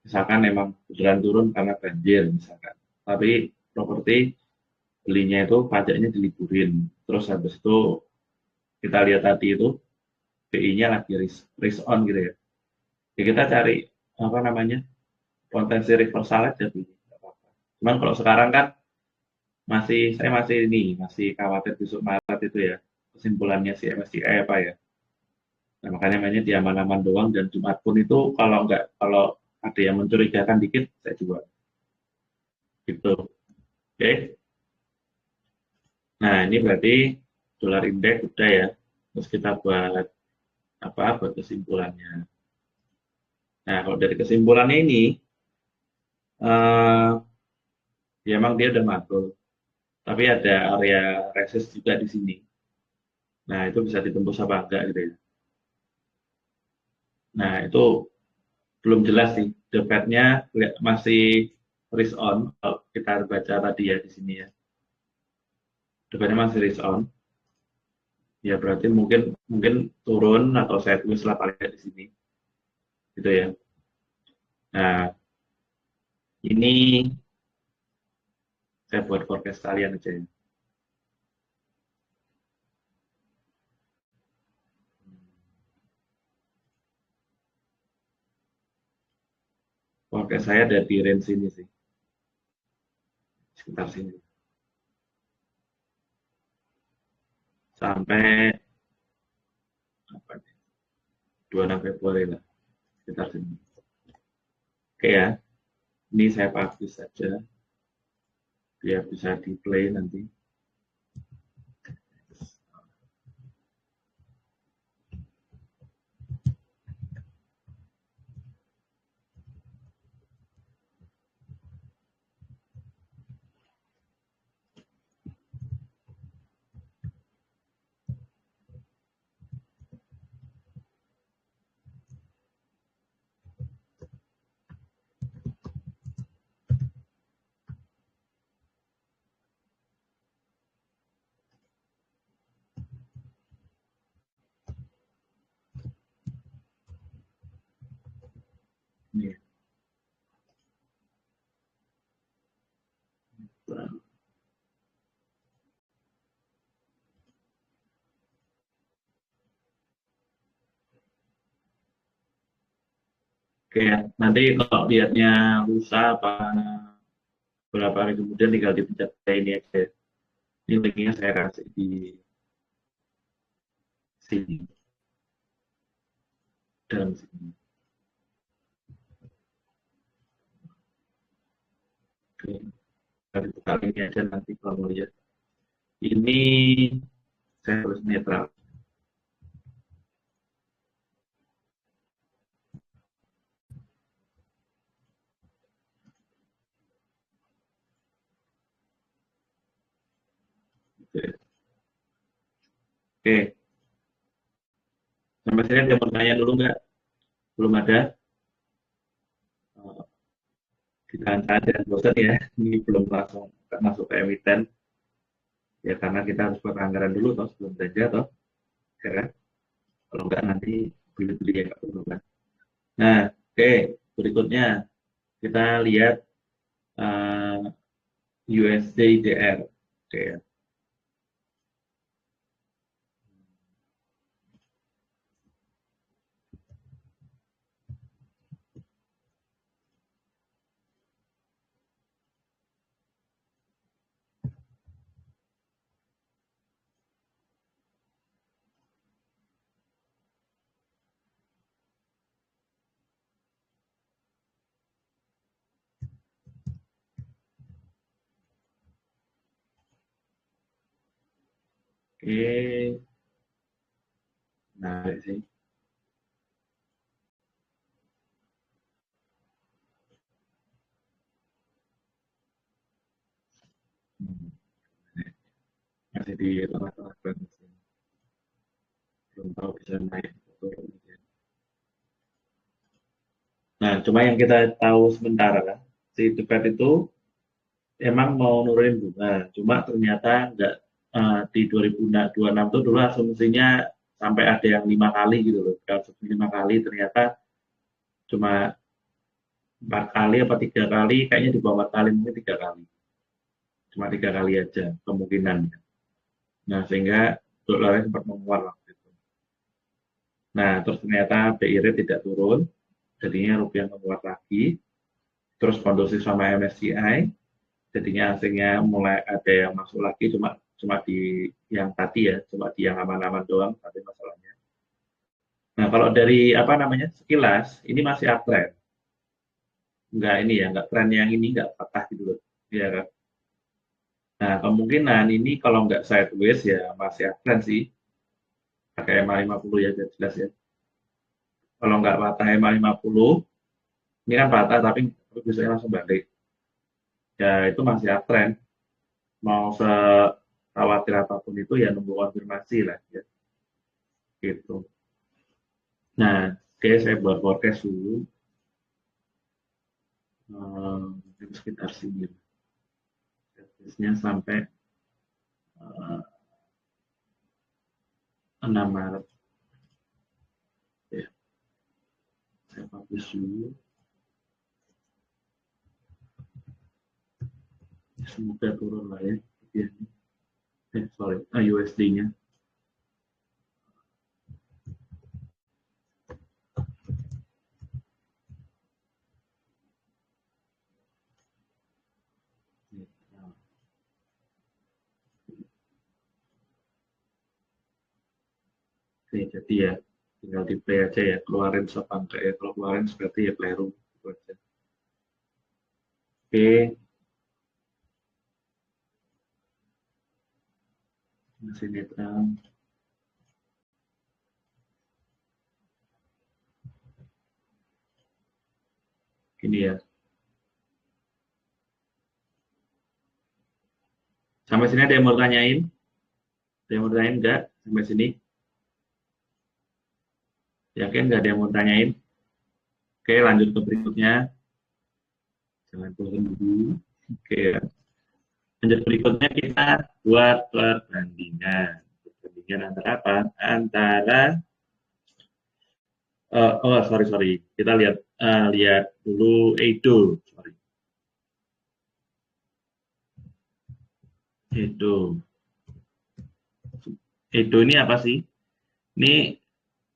misalkan memang beneran turun karena banjir misalkan, tapi properti belinya itu pajaknya diliburin, terus habis itu kita lihat tadi itu BI-nya lagi risk on gitu ya. Ya kita cari apa namanya, potensi reversal aja dulu. Cuman kalau sekarang kan saya masih ini masih khawatir besok Maret itu ya, kesimpulannya si MSCI apa ya. Nah, makanya mainnya di aman-aman doang, dan Jumat pun itu kalau ada yang mencurigakan dikit saya jual gitu. Oke. Nah ini berarti dolar indeks udah ya. Terus kita buat apa? Buat kesimpulannya. Nah, kalau dari kesimpulannya ini, eh, ya emang dia udah makro, tapi ada area resist juga di sini. Nah, itu bisa ditembus apa enggak gitu ya. Nah, itu belum jelas sih. The Fed-nya masih risk on. Kalau kita baca tadi ya di sini ya. The Fed-nya masih risk on. Ya berarti mungkin mungkin turun atau sideways lah paling nggak di sini. Gitu ya. Nah, ini saya buat forecast kalian aja ya. Forecast saya ada di range ini sih. Sekitar sini. Sampai apa nih? 26 Februari lah. Sekitar sini. Oke ya. Ini saya publish saja. Biar bisa di play nanti. Ini. Oke ya. Nanti kalau lihatnya lusa apa berapa hari kemudian tinggal dipencet ini aja. Ini linknya saya kasih di sini, dalam sini. Oke, dari buka ini aja nanti kalau mau lihat. Ini saya harus netral. Oke, oke. Sampai sini ada mau tanya dulu nggak? Belum ada. Oh, kita jangan bosan ya. Ini belum langsung masuk ke emiten. Ya karena kita harus buat anggaran dulu toh sebelum belanja toh. Ya kan? Kalau nggak nanti beli-beli ya nggak perlu kan. Nah, oke. Berikutnya kita lihat uh, USD IDR. Oke, oke. Nah, sih. Hmm, masih di tengah-tengah banget sih. Belum tahu bisa naik atau turun. Nah, cuma yang kita tahu sementara kan, si The Fed itu emang mau nurunin bunga, cuma ternyata nggak di 2026 itu dulu asumsinya sampai ada yang 5 kali gitu loh. Kalau 5 kali ternyata cuma 4 kali apa 3 kali, kayaknya di bawah 4 kali mungkin 3 kali, cuma 3 kali aja kemungkinan. Nah, sehingga dolarnya sempat menguat waktu itu. Nah, terus ternyata BI rate tidak turun, jadinya rupiah menguat lagi, terus kondusif sama MSCI, jadinya asingnya mulai ada yang masuk lagi, cuma cuma di yang tadi ya, cuma di yang aman-aman doang tapi masalahnya. Nah, kalau dari apa namanya sekilas ini masih uptrend, nggak ini ya, nggak tren yang ini nggak patah gitu loh, ya kan? Nah, kemungkinan ini kalau nggak sideways ya masih uptrend sih, pakai MA50 ya jelas ya. Kalau nggak patah MA50, ini kan patah tapi biasanya langsung balik. Ya itu masih uptrend. Mau sekhawatir apapun itu ya nunggu konfirmasi lah ya. Gitu. Nah, oke saya buat forecast dulu. Sekitar sini. Forecastnya sampai 6 Maret. Ya, saya publish dulu. Semoga turun lah ya. Sorry, USD-nya. Oke, jadi ya tinggal di play aja ya, keluarin stop angka ya. Kalau keluarin berarti ya play room gitu aja. Oke, masih netral. Gini ya. Sampai sini ada yang mau tanyain? Ada yang mau tanyain enggak? Sampai sini? Yakin nggak ada yang mau tanyain? Oke, lanjut ke berikutnya. Jangan turun dulu. Oke ya. Lanjut berikutnya kita buat perbandingan. Perbandingan antara apa? Antara sorry. Kita lihat dulu Edo. Sorry. Edo. Edo ini apa sih? Ini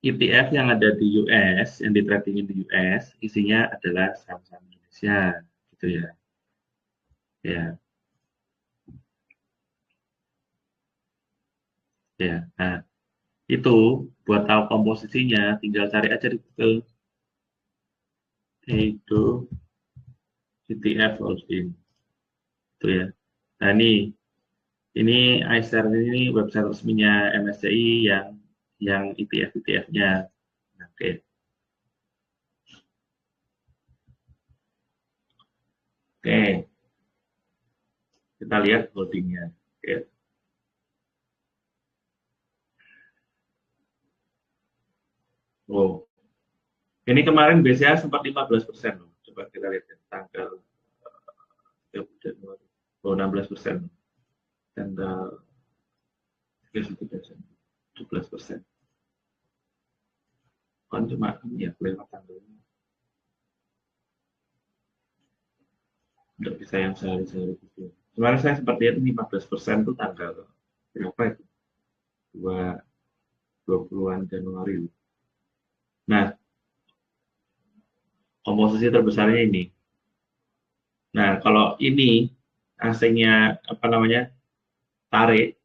ETF yang ada di US, yang di tradingin di US, isinya adalah saham-saham Indonesia, gitu ya. Ya, ya. Nah, itu buat tahu komposisinya, tinggal cari aja di Google. Edo ETF Holding, itu ya. Nah, ini iShare ini website resminya MSCI yang ETF-ETF-nya. Oke. Oke, kita lihat holdingnya. Oke. Oh, ini kemarin BCA sempat 15% loh. Coba kita lihat ya, tanggal 30 Januari. Oh, 16%. Tanggal 31 Desember, 17%. Kan cuma ini ya, lewat tanggalnya. Nggak bisa yang sehari-sehari gitu. Kemarin saya sempat lihat 15% itu tanggal berapa itu? 20-an Januari. Nah, komposisi terbesarnya ini. Nah, kalau ini asingnya apa namanya tarik,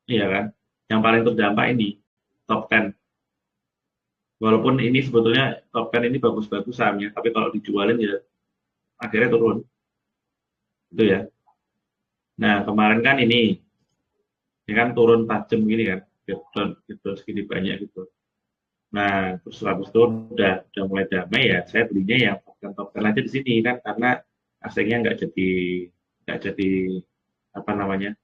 ya kan? Yang paling terdampak ini top 10. Walaupun ini sebetulnya top 10 ini bagus-bagus sahamnya, tapi kalau dijualin ya akhirnya turun, itu ya. Nah, kemarin kan ini kan turun tajam gini kan, gitu segini banyak gitu. Nah, terus habis itu udah mulai damai ya, saya belinya yang top 10 aja di sini kan, karena asingnya nggak jadi apa namanya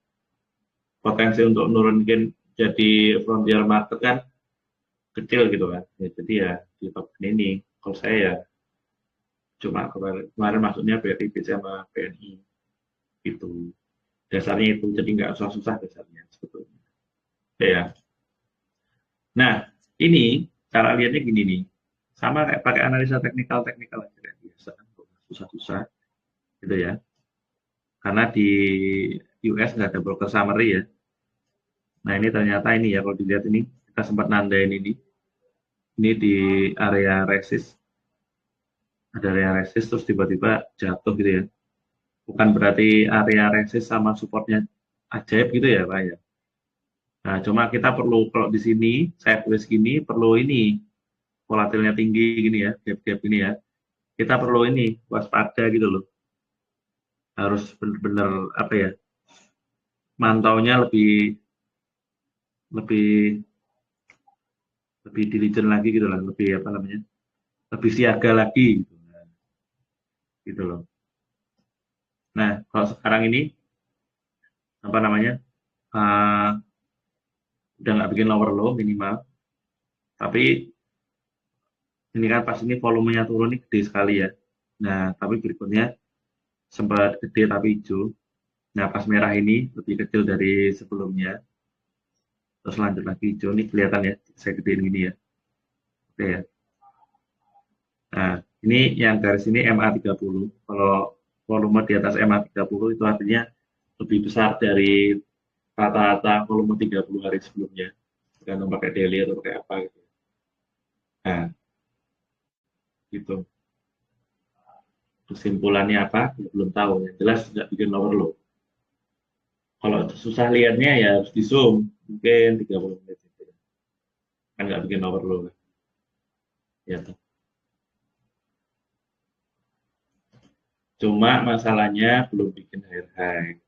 potensi untuk nurunin jadi frontier market kan kecil gitu kan. Ya, jadi ya di top 10 ini, kalau saya ya cuma kemarin maksudnya BRI sama BNI gitu. Dasarnya itu, jadi nggak susah-susah dasarnya sebetulnya. Ya. Nah, ini cara lihatnya gini nih, sama kayak pakai analisa teknikal aja kayak biasa, susah-susah gitu ya. Karena di US nggak ada broker summary ya. Nah ini ternyata ini ya kalau dilihat ini kita sempat nandain ini di area resist, ada area resist terus tiba-tiba jatuh gitu ya. Bukan berarti area resist sama supportnya ajaib gitu ya Pak ya. Nah cuma kita perlu kalau di sini saya tulis gini perlu ini volatilnya tinggi gini ya, gap-gap ini ya. Kita perlu ini waspada gitu loh. Harus benar-benar apa ya? mantaunya lebih lebih lebih diligent lagi gitu lah, lebih apa namanya, lebih siaga lagi gitu, gitu loh. Nah, kalau sekarang ini apa namanya, uh, udah nggak bikin lower low minimal, tapi ini kan pas ini volumenya turun nih gede sekali ya. Nah, tapi berikutnya sempat gede tapi hijau. Nah, pas merah ini lebih kecil dari sebelumnya, terus lanjut lagi hijau. Ini kelihatan ya, saya gedein ini ya. Oke ya. Nah, ini yang garis ini MA30. Kalau volume di atas MA30 itu artinya lebih besar dari rata-rata volume 30 hari sebelumnya. Tergantung pakai daily atau pakai apa gitu. Nah, gitu. Kesimpulannya apa? Ya, belum tahu. Yang jelas nggak bikin lower low. Kalau susah lihatnya ya harus di zoom. Mungkin 30 menit. Gitu. Kan nggak bikin lower low. Kan? Ya, tuh. Cuma masalahnya belum bikin higher high.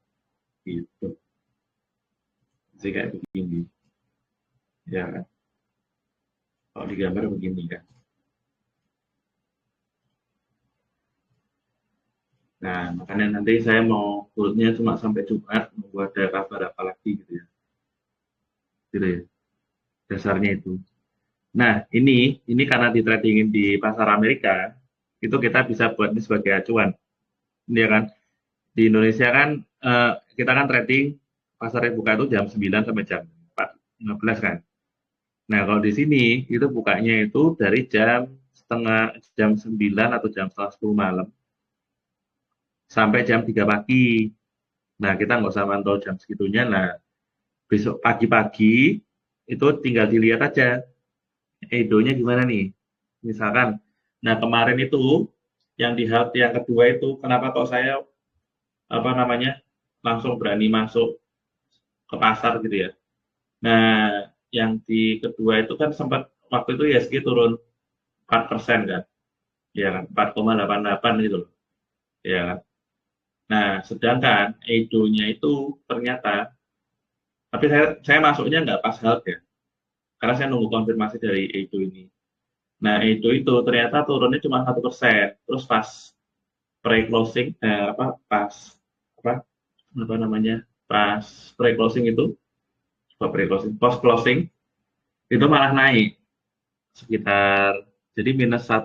Gitu. Jadi kayak begini. Ya kan? Kalau di gambar begini kan. Nah, makanya nanti saya mau holdnya cuma sampai Jumat. Mau ada kabar apa lagi gitu ya. Gitu ya. Dasarnya itu. Nah, ini karena di tradingin di pasar Amerika, itu kita bisa buat ini sebagai acuan. Ini ya kan, di Indonesia kan kita kan trading pasarnya buka itu jam 9 sampai jam 4.15 kan. Nah, kalau di sini itu bukanya itu dari jam 9 atau jam setengah 10 malam sampai jam 3 pagi. Nah, kita nggak usah mantau jam segitunya. Nah, besok pagi-pagi itu tinggal dilihat aja edonya gimana nih. Misalkan, nah kemarin itu yang di hub yang kedua itu kenapa kok saya apa namanya langsung berani masuk ke pasar gitu ya. Nah, yang di kedua itu kan sempat waktu itu ISG turun 4% kan, ya kan 4,88 gitu loh, ya kan. Nah, sedangkan edonya itu ternyata, tapi saya masuknya nggak pas hub ya, karena saya nunggu konfirmasi dari edo ini. Nah, edo itu ternyata turunnya cuma 1%, terus pas pre-closing apa pas apa apa namanya pas pre-closing itu pre-closing post closing itu malah naik sekitar jadi minus 1,4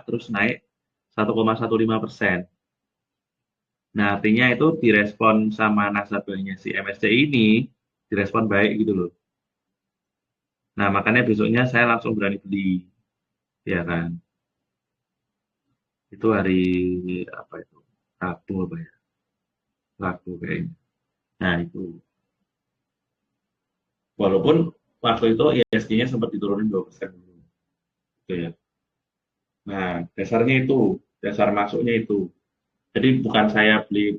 terus naik 1,15%. Nah artinya itu direspon sama nasabahnya si MSCI ini direspon baik gitu loh. Nah makanya besoknya saya langsung berani beli ya kan. Itu hari apa itu Rabu apa ya Rabu kayaknya. Nah itu walaupun waktu itu ISG-nya sempat diturunin 2% dulu. Gitu ya. Nah, dasarnya itu, dasar masuknya itu. Jadi bukan saya beli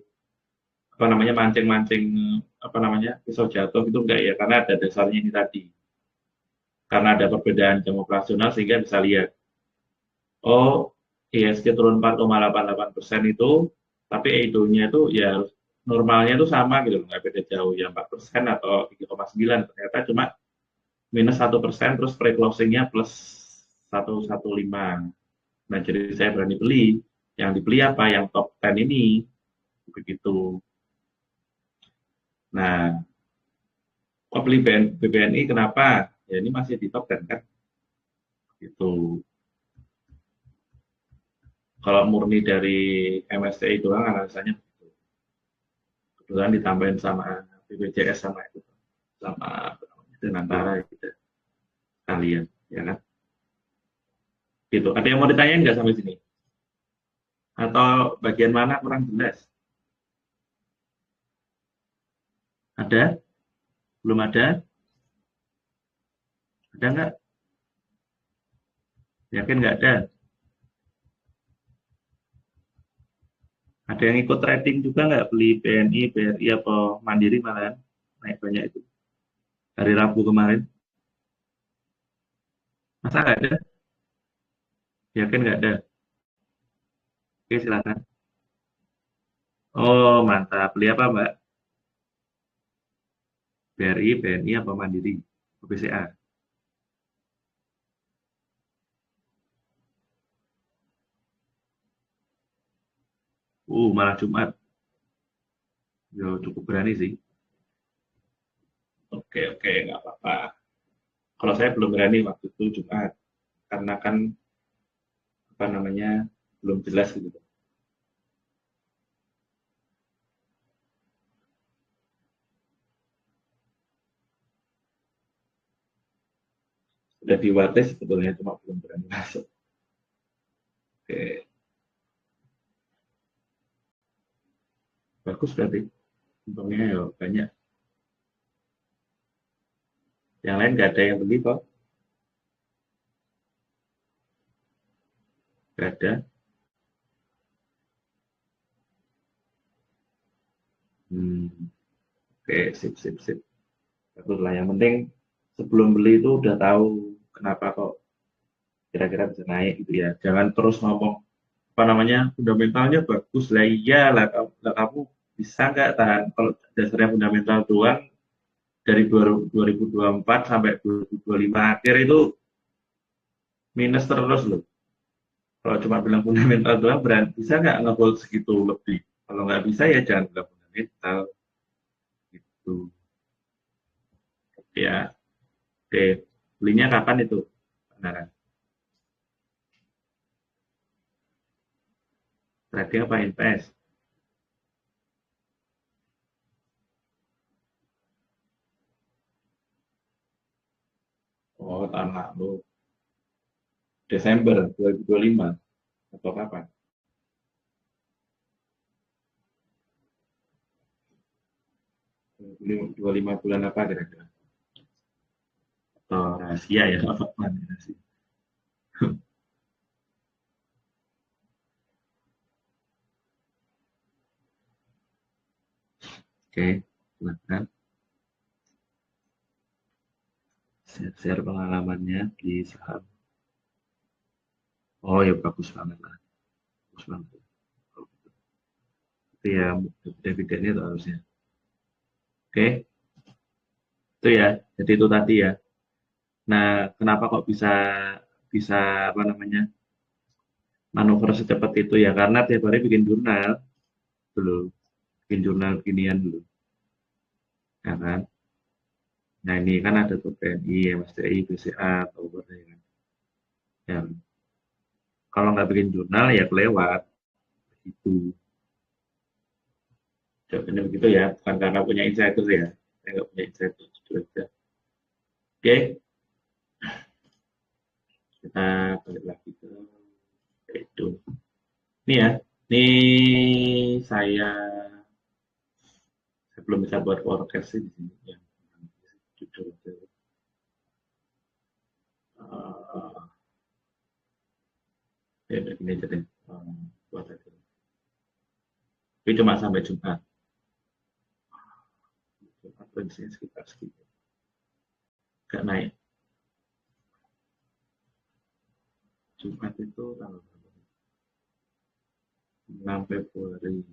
apa namanya mancing-mancing apa namanya pisau jatuh itu enggak ya, karena ada dasarnya ini tadi. Karena ada perbedaan jam operasional sehingga bisa lihat, oh ISG turun 4,88% itu, tapi EIDO-nya itu ya normalnya itu sama gitu, nggak beda jauh ya 4% atau 3,9 ternyata cuma minus 1% terus pre-closingnya plus 115. Nah, jadi saya berani beli. Yang dibeli apa? Yang top 10 ini. Begitu. Nah, kok beli BBNI kenapa? Ya ini masih di top 10 kan? Gitu. Kalau murni dari MSCI doang alasannya begitu. Kebetulan ditambahin sama BPJS sama itu. Sama apa namanya, Denantara gitu. Kalian, ya kan? Gitu. Ada yang mau ditanyain nggak sampai sini? Atau bagian mana kurang jelas? Ada? Belum ada? Ada nggak? Yakin nggak ada? Ada yang ikut trading juga nggak beli BNI, BRI, apa Mandiri malahan naik banyak itu hari Rabu kemarin? Masa nggak ada? Yakin nggak ada? Oke silakan. Oh mantap. Beli apa Mbak? BRI, BNI apa Mandiri? BCA. Malah Jumat. Ya, cukup berani sih. Oke, oke, nggak apa-apa. Kalau saya belum berani waktu itu Jumat, karena kan apa namanya belum jelas gitu. Sudah diwates sebetulnya cuma belum berani masuk. Oke, bagus berarti. Untungnya ya banyak. Yang lain nggak ada yang beli kok. Nggak ada. Hmm, oke, sip, sip, sip. Bagus lah. Yang penting sebelum beli itu udah tahu kenapa kok kira-kira bisa naik gitu ya. Jangan terus ngomong apa namanya fundamentalnya bagus lah, iya lah, kamu bisa nggak tahan kalau dasarnya fundamental doang dari 2024 sampai 2025 akhir itu minus terus loh. Kalau cuma bilang fundamental doang berarti bisa nggak ngehold segitu lebih. Kalau nggak bisa ya jangan bilang fundamental gitu ya. Oke, belinya kapan itu? Benaran. Trading apa invest? Oh, tahun lalu. Desember 2025 atau kapan? 2025 bulan apa kira-kira? Atau rahasia ya? Apa rahasia? Oke, silakan share pengalamannya di saham. Oh ya bagus banget lah, bagus banget. Itu ya dividennya itu harusnya. Oke, itu ya. Jadi itu tadi ya. Nah, kenapa kok bisa bisa apa namanya manuver secepat itu ya? Karena tiap hari bikin jurnal dulu, bikin jurnal beginian dulu, ya kan? Nah ini kan ada tuh PNI, MSCI, BCA, atau apa ya kan? Ya, kalau nggak bikin jurnal ya kelewat itu. Jawabannya begitu ya, bukan karena punya insider ya. Saya nggak punya insider, jujur aja. Oke, kita balik lagi ke itu. Ini ya, ini saya, saya belum bisa buat forecast sih di sini. Ya, jujur aja. Uh, ya, begini aja deh. Buat aja. Tapi cuma sampai Jumat. Jumat prediksinya sekitar segitu. Gak naik. Jumat itu tanggal 6 Februari.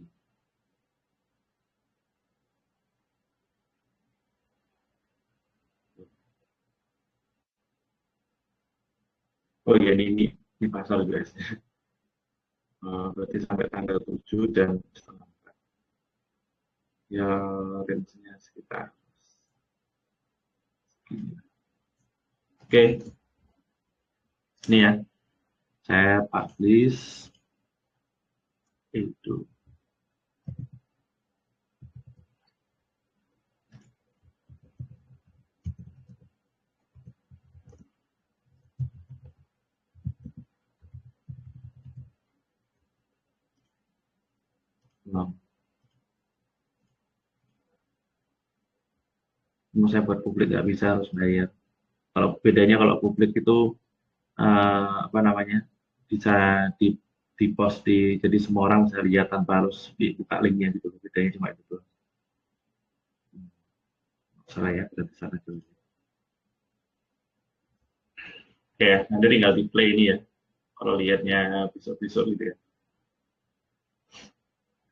Oh iya, ini pasar guys. Berarti sampai tanggal 7 dan setengah 4. Ya, range-nya sekitar. Oke, ini ya. Saya publish itu. Mau saya buat publik nggak bisa harus bayar. Kalau bedanya kalau publik itu apa namanya bisa di post jadi semua orang bisa lihat tanpa harus dibuka linknya gitu. Bedanya cuma itu doang. Salah ya, berarti salah dulu. Oke, nanti tinggal di play ini ya. Kalau lihatnya besok-besok gitu ya.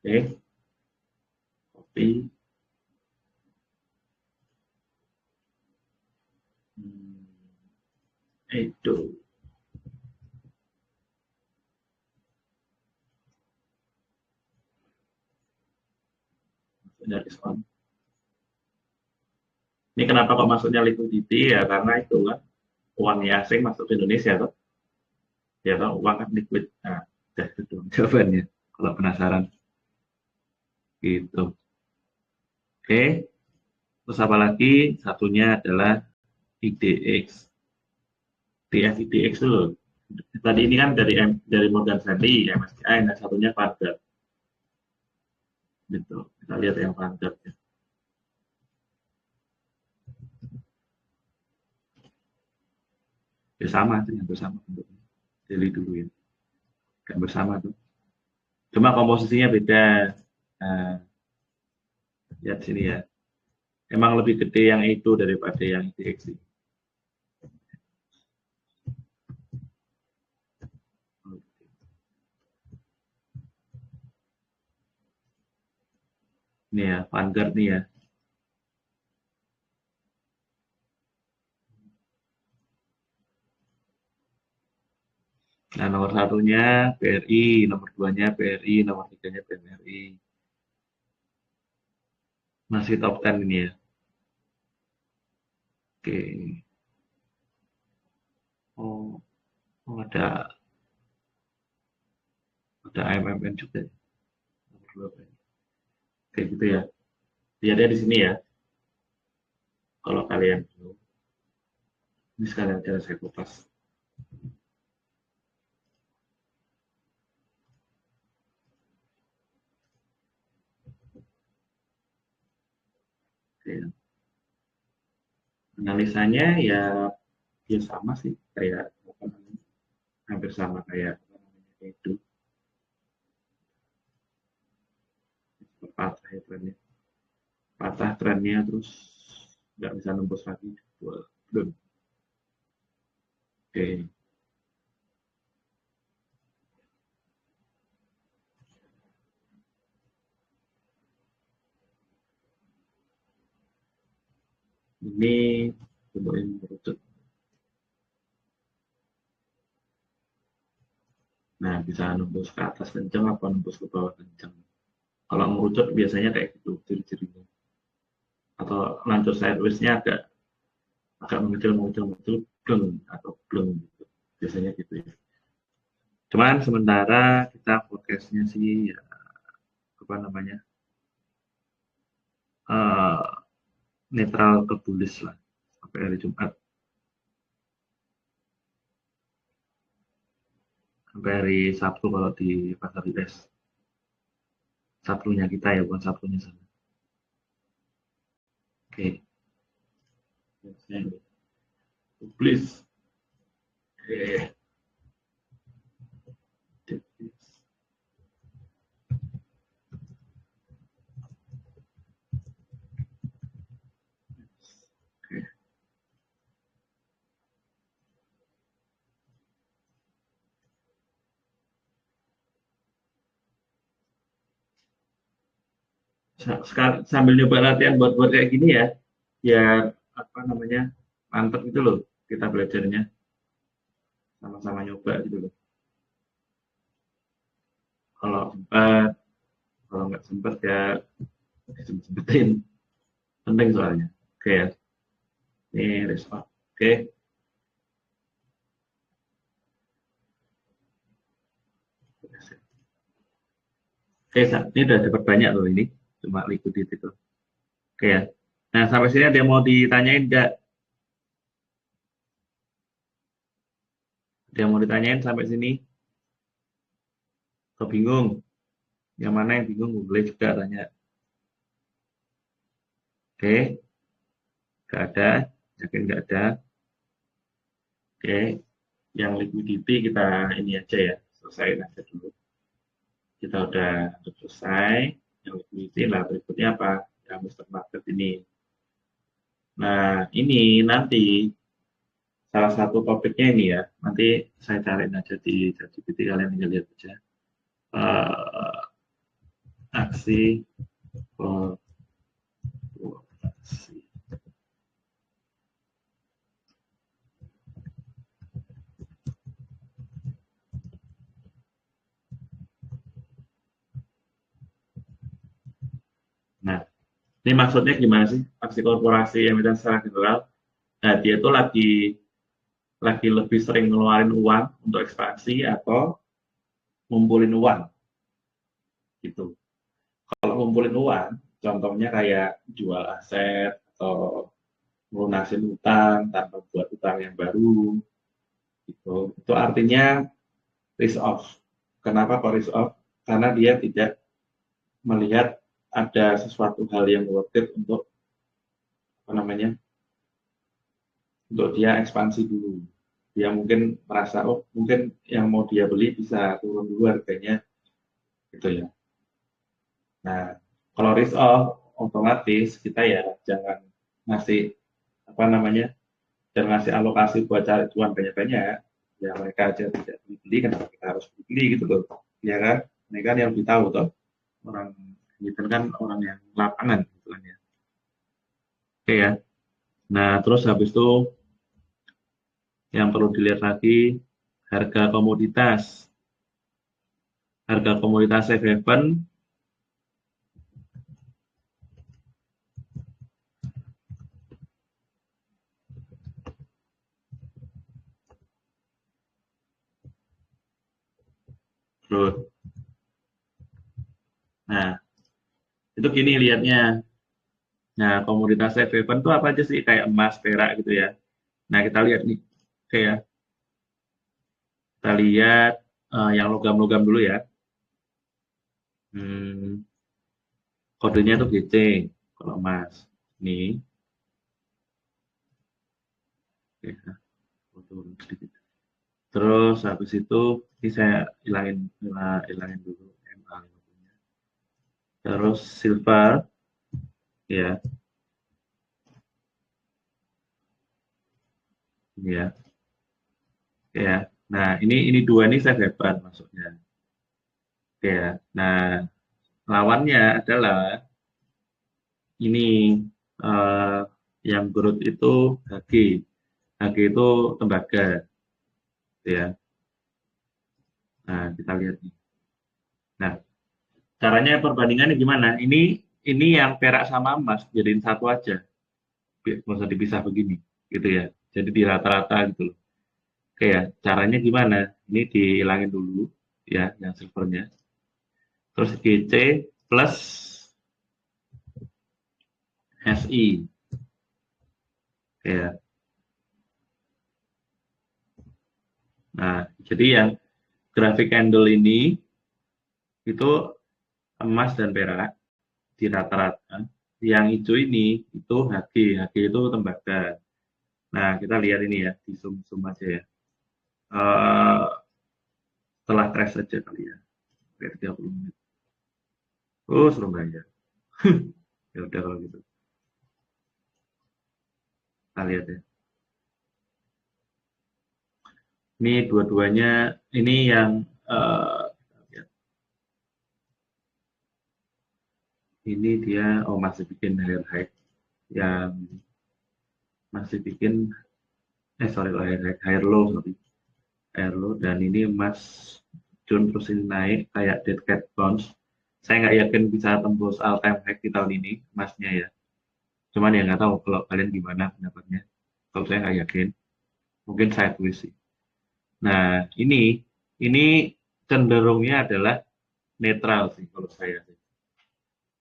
Oke, copy. Itu dari diskon. Ini kenapa kok masuknya liquidity ya, karena itu kan uangnya asing masuk ke Indonesia tuh. Ya kan uang kan liquid. Nah, udah itu doang jawabannya. Kalau penasaran gitu. Oke, terus apa lagi? Satunya adalah IDX. IDX itu loh. Tadi ini kan dari Morgan Stanley, MSCI, dan satunya Vanguard. Gitu. Kita lihat yang Vanguard. Ya. Ya sama, itu yang bersama bentuknya. Jadi dulu ya. Yang bersama tuh. Cuma komposisinya beda. Nah, lihat sini ya. Emang lebih gede yang itu daripada yang IDX. Ini ya, Vanguard nih ya. Nah, nomor satunya BRI, nomor duanya BRI, nomor tiganya BMRI. Masih top 10 ini ya. Oke. Oh, oh ada AMMN juga. Nomor dua BRI. Kayak gitu ya. Lihatnya di sini ya. Kalau kalian belum, ini sekalian cara saya kupas. Oke. Analisanya ya, ya sama sih kayak apa namanya, hampir sama kayak apa namanya itu patah ya trennya, patah trennya terus nggak bisa nembus lagi. Belum. Oke. Ini cobain merucut. Nah, bisa nembus ke atas kencang apa nembus ke bawah kencang. Kalau merucut biasanya kayak gitu ciri-cirinya. Atau lanjut sideways-nya agak agak mengecil mengecil mengecil bleng atau bleng gitu. Biasanya gitu ya. Cuman sementara kita forecast-nya sih ya, apa namanya, eh, netral ke bullish lah sampai hari Jumat, sampai hari Sabtu kalau di pasar US. Sabtunya kita ya, bukan Sabtunya sana. Oke. Bullish. Oke. Sambil nyoba latihan buat kayak gini ya, ya apa namanya, mantep gitu loh kita belajarnya, sama-sama nyoba gitu loh. Kalau sempat, kalau nggak sempat ya disempet-sempetin, penting soalnya. Oke ya, ini respon. Oke, oke, ini udah dapat banyak loh ini, cuma liquidity itu. Oke ya. Nah, sampai sini ada yang mau ditanyain nggak? Ada yang mau ditanyain sampai sini? Atau bingung? Yang mana yang bingung? Boleh juga tanya. Oke, nggak ada. Yakin nggak ada? Oke, yang liquidity kita ini aja ya, selesaiin aja dulu. Kita udah selesai. Yang liquidity lah, berikutnya apa? Yang Mr. Market ini. Nah, ini nanti salah satu topiknya ini ya. Nanti saya cariin aja di ChatGPT, kalian tinggal lihat aja. Eh, aksi korporasi. Ini maksudnya gimana sih? Aksi korporasi emiten secara general. Nah, dia itu lagi lebih sering ngeluarin uang untuk ekspansi atau ngumpulin uang gitu. Kalau ngumpulin uang, contohnya kayak jual aset atau lunasin utang tanpa buat utang yang baru gitu. Itu artinya risk off. Kenapa kok risk off? Karena dia tidak melihat ada sesuatu hal yang worth it untuk apa namanya, untuk dia ekspansi dulu. Dia mungkin merasa, oh mungkin yang mau dia beli bisa turun dulu harganya gitu ya. Nah, kalau risk off otomatis kita ya jangan ngasih apa namanya, jangan ngasih alokasi buat cari cuan banyak-banyak. Ya mereka aja tidak beli, kenapa kita harus beli gitu loh. Ya kan? Mereka kan yang lebih tahu toh. Orang itu kan orang yang lapangan gitu kan ya. Oke ya. Nah, terus habis itu yang perlu dilihat lagi harga komoditas. Harga komoditas safe haven growth. Nah, itu gini lihatnya. Nah, komoditas safe haven itu apa aja sih? Kayak emas, perak gitu ya. Nah, kita lihat nih. Oke ya. Kita lihat yang logam-logam dulu ya. Hmm, kodenya tuh GC kalau emas. Nih. Oke, nah, turun sedikit. Terus habis itu ini saya hilangin dulu MA50-nya. Terus silver ya, ya, ya. Nah, ini dua ini saya hebat maksudnya. Oke ya. Nah, lawannya adalah ini eh, yang growth itu HG. HG itu tembaga ya. Nah, kita lihat nih. Nah, caranya perbandingannya gimana? Ini yang perak sama emas jadiin satu aja. Nggak usah dipisah begini gitu ya. Jadi di rata-rata gitu loh. Oke ya, caranya gimana? Ini dihilangin dulu ya, yang silvernya. Terus GC plus SI. Ya. Nah, jadi yang grafik candle ini itu emas dan perak di rata-rata. Yang hijau ini itu HG. HG itu tembaga. Nah, kita lihat ini ya, di zoom aja ya. Eh, setelah crash aja kali ya. Kayak 30 menit. Oh, Surabaya. Ya udah kalau gitu. Kita lihat ya. Ini dua-duanya, ini yang eh, ini dia, oh masih bikin higher high, yang masih bikin, sorry, higher low, sorry, higher low, dan ini emas June terus ini naik kayak dead cat bounce. Saya nggak yakin bisa tembus all time high di tahun ini emasnya ya. Cuman ya nggak tahu kalau kalian gimana pendapatnya. Kalau saya nggak yakin, mungkin saya tulis sih. Nah, ini cenderungnya adalah netral sih kalau saya sih.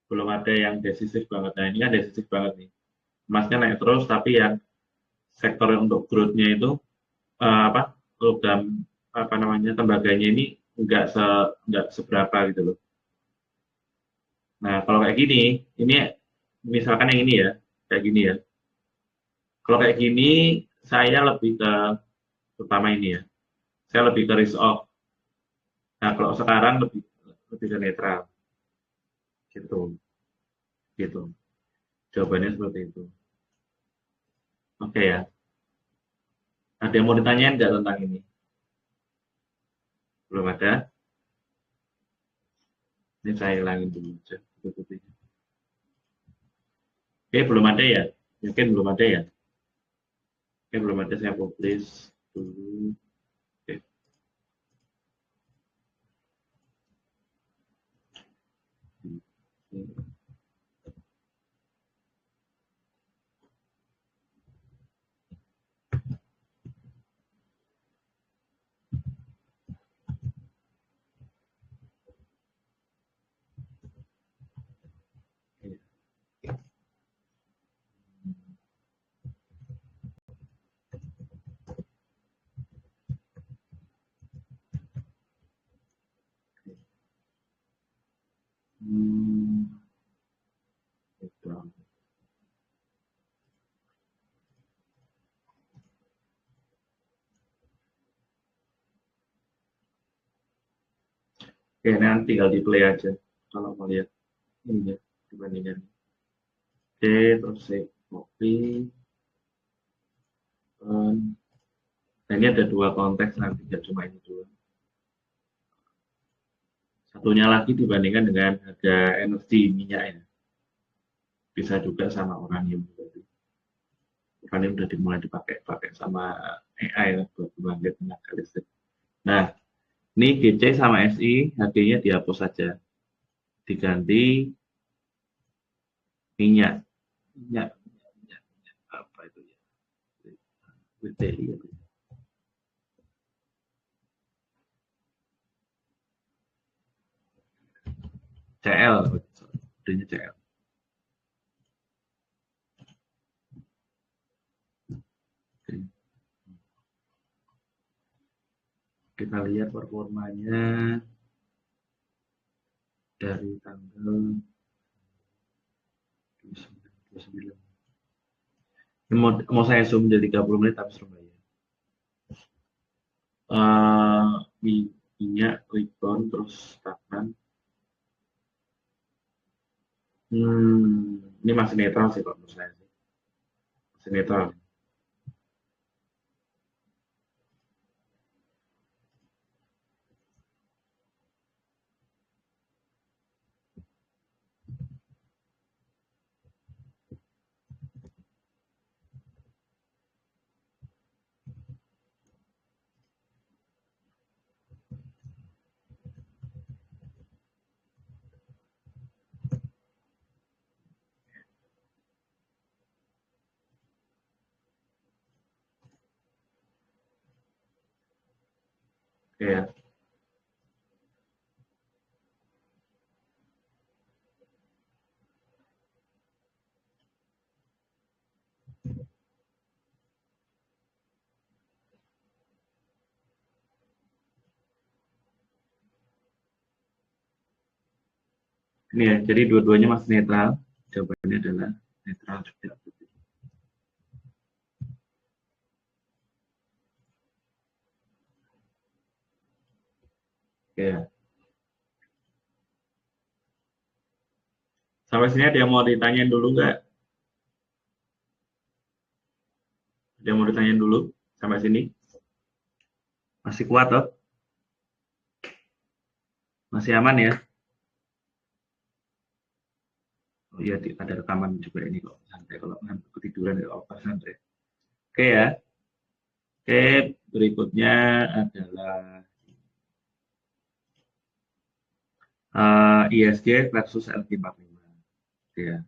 Belum ada yang decisif banget. Nah, ini kan decisif banget nih. Emasnya naik terus, tapi yang sektor yang untuk growth-nya itu apa, logam apa namanya, tembaganya ini nggak se nggak seberapa gitu loh. Nah, kalau kayak gini, ini misalkan yang ini ya, kayak gini ya. Kalau kayak gini, saya lebih ke, terutama ini ya, saya lebih ke risk off. Nah, kalau sekarang lebih ke netral, gitu, gitu. Jawabannya seperti itu. Oke ya. Ada yang mau ditanyain nggak tentang ini? Belum ada? Ini saya hilangin dulu aja. Oke, belum ada ya? Mungkin belum ada ya? Oke, belum ada, saya publish dulu. Oke. Oke, nanti tinggal di play aja kalau mau lihat ini ya dibandingkan. Oke, terus saya copy. Nah, ini ada dua konteks nanti, nggak cuma ini dua. Satunya lagi dibandingkan dengan harga energi minyak ya. Bisa juga sama uranium. Uranium udah dimulai dipakai sama AI ya, buat pembangkit tenaga listrik. Nah, ini GC sama SI harganya dihapus saja. Diganti minyak. Minyak, minyak, minyak apa itu ya? WTI ya. CL, kodenya CL. Oke. Kita lihat performanya dari tanggal 29. Ini mau saya zoom jadi 30 menit tapi Surabaya. Uh, minyak rebound terus stagnan. Ini masih netral sih Pak menurut saya sih. Masih netral. Oke ya. Ini ya, jadi dua-duanya masih netral. Jawabannya adalah netral juga. Oke ya. Sampai sini ada yang mau ditanyain dulu nggak? Ada yang mau ditanyain dulu sampai sini? Masih kuat toh? Masih aman ya? Oh iya, ada rekaman juga ini kok. Santai kalau ngantuk ketiduran ya apa santai. Oke ya. Oke, berikutnya adalah ISG versus LQ45. Oke ya.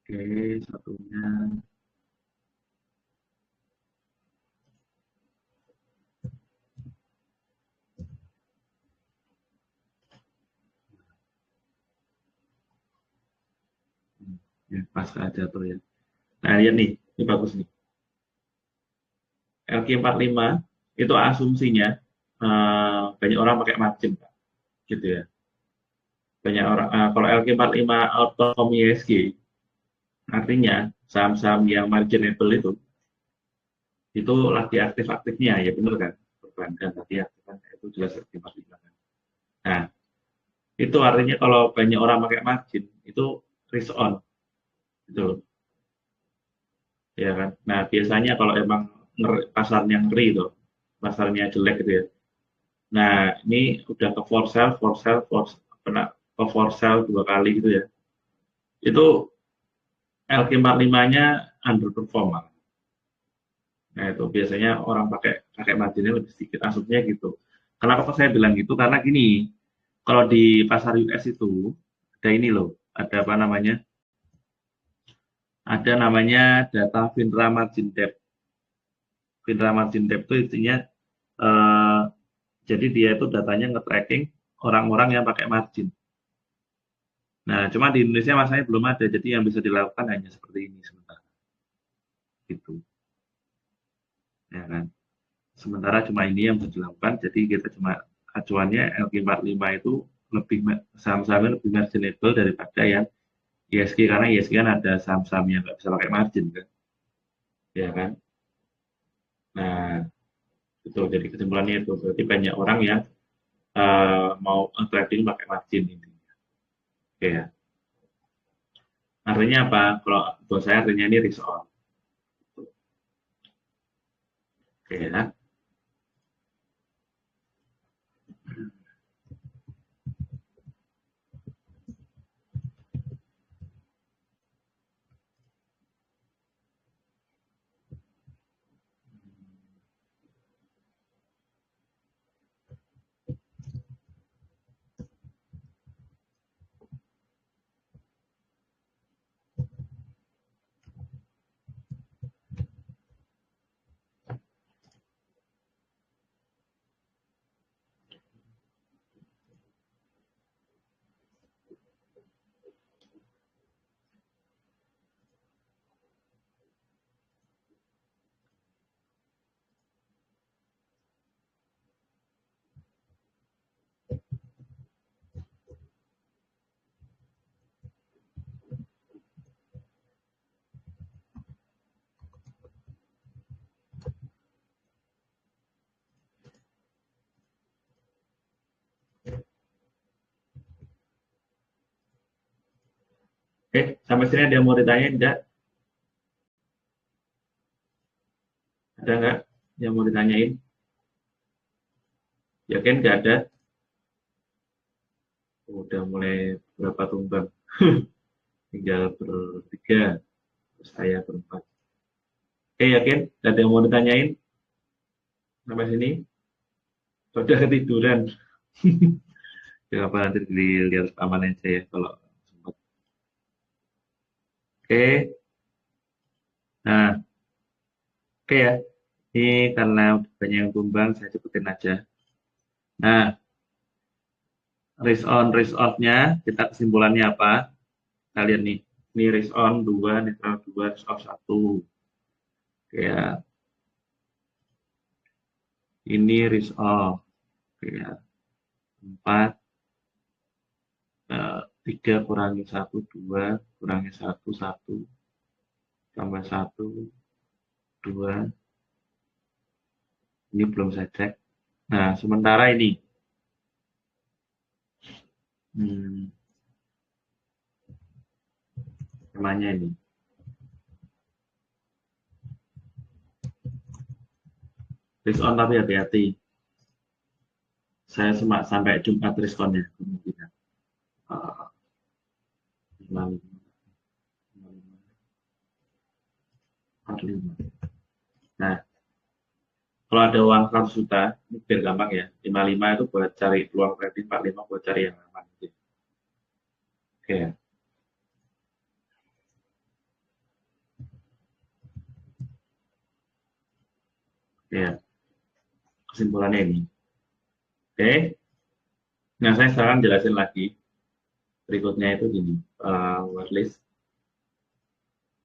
Oke, satunya. Ya, pas aja tuh ya. Nah, lihat nih, ini bagus nih. LQ45 itu asumsinya banyak orang pakai margin, Pak. Gitu ya. Banyak orang, kalau LQ45 outperform ISG, artinya saham-saham yang marginable itu lagi aktif-aktifnya, ya benar kan? Perbankan tadi aktifan itu jelas LQ45 kan. Nah, itu artinya kalau banyak orang pakai margin, itu risk on. Gitu. Ya kan. Nah, biasanya kalau emang pasarnya ngeri tuh, pasarnya jelek gitu ya. Nah, ini udah ke pernah ke for sale 2 kali gitu ya. Itu LQ45-nya underperform. Nah, itu biasanya orang pakai pakai marginnya lebih sedikit. Asumsinya gitu. Kenapa kok saya bilang gitu? Karena gini, kalau di pasar US itu ada ini loh, ada apa namanya? Ada namanya data FINRA margin debt. FINRA margin debt itu intinya eh, jadi dia itu datanya nge-tracking orang-orang yang pakai margin. Nah, cuma di Indonesia masanya belum ada, jadi yang bisa dilakukan hanya seperti ini sementara. Gitu, ya kan. Sementara cuma ini yang bisa dilakukan, jadi kita cuma acuannya LQ45 itu lebih saham-sahamnya lebih marginable daripada yang ISG, karena ISG kan ada saham-saham yang nggak bisa pakai margin kan, ya kan. Nah, itu jadi kesimpulannya itu berarti banyak orang yang mau trading pakai margin ini. Oke ya. Artinya apa? Kalau buat saya artinya ini risk on. Oke ya. Oke, sampai sini ada yang mau ditanyain enggak? Ada nggak yang mau ditanyain? Yakin nggak ada? Udah mulai berapa tumbang? Tinggal bertiga, terus saya berempat. Oke, yakin? Nggak ada yang mau ditanyain sampai sini? Sudah ketiduran. Ya apa nanti dilihat rekaman aja ya kalau sempat. Oke, nah oke ya. Ini karena banyak yang tumbang, saya cepetin aja. Nah, risk on, risk off-nya, kita kesimpulannya apa? Kalian nih, ini risk on 2, netral 2, risk off 1. Ya, ini risk off. Ya, 4, 3 kurangi 1, 2, kurangi 1, 1, tambah 1, 2. Ini belum saya cek. Nah, sementara ini. Namanya ini. Risk on tapi hati-hati. Saya sampai Jumat riskonnya. Kemungkinan. 45. Nah, kalau ada uang 100 juta, ini biar gampang ya. 55 itu buat cari peluang trading, 45 buat cari yang aman. Oke ya. Ya, kesimpulannya ini. Oke. Nah, saya sekarang jelasin lagi. Berikutnya itu gini, wordlist.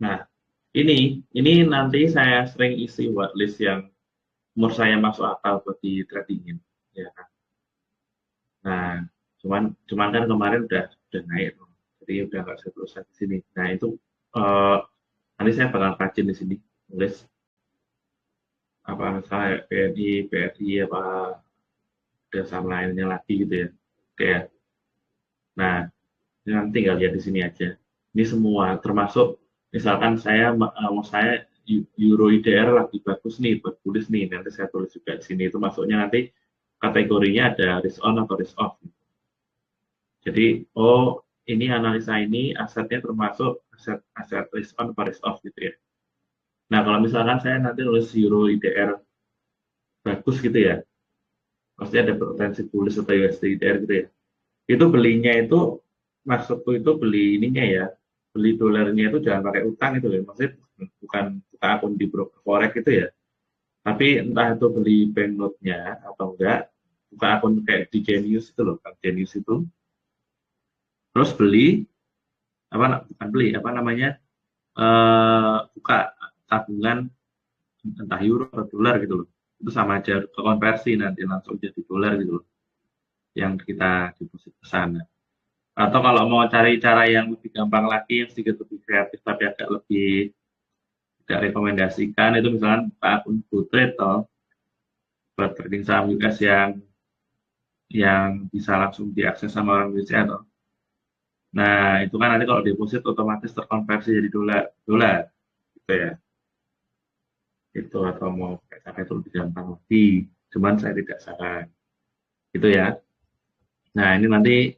Nah, ini nanti saya sering isi wordlist yang menurut saya masuk akal buat di tradingin, ya kan. Nah, cuman kan kemarin udah naik, jadi udah nggak saya teruskan di sini. Nah, itu nanti saya bakal rajin di sini nulis apa misalnya BNI, BRI apa ada saham lainnya lagi gitu ya. Oke ya. Nah, ini nanti tinggal lihat di sini aja. Ini semua termasuk misalkan mau saya Euro IDR lagi bagus nih, buat tulis nih, nanti saya tulis juga di sini. Itu masuknya nanti kategorinya ada risk on atau risk off. Jadi, oh ini analisa ini asetnya termasuk aset risk on atau risk off gitu ya. Nah, kalau misalkan saya nanti nulis Euro IDR bagus gitu ya, pasti ada potensi bullish atau USD IDR gitu ya. Itu belinya itu, maksudku itu beli ininya ya, beli dolarnya itu jangan pakai utang itu ya, maksudnya bukan buka akun di broker forex itu ya, tapi entah itu beli banknote-nya atau enggak, buka akun kayak di Genius itu loh, kan Genius itu, terus beli apa bukan beli apa namanya buka tabungan entah euro atau dolar gitu loh, itu sama aja konversi nanti langsung jadi dolar gitu loh. yang kita deposit ke sana. Atau kalau mau cari cara yang lebih gampang lagi, yang sedikit lebih kreatif tapi agak lebih tidak rekomendasikan, itu misalkan buka akun GoTrade atau buat trading saham US yang bisa langsung diakses sama orang Indonesia atau. Nah, itu kan nanti kalau deposit otomatis terkonversi jadi dolar, dolar gitu ya. Itu atau mau pakai cara itu lebih gampang lagi. Cuman saya tidak saran. Gitu ya. Nah, ini nanti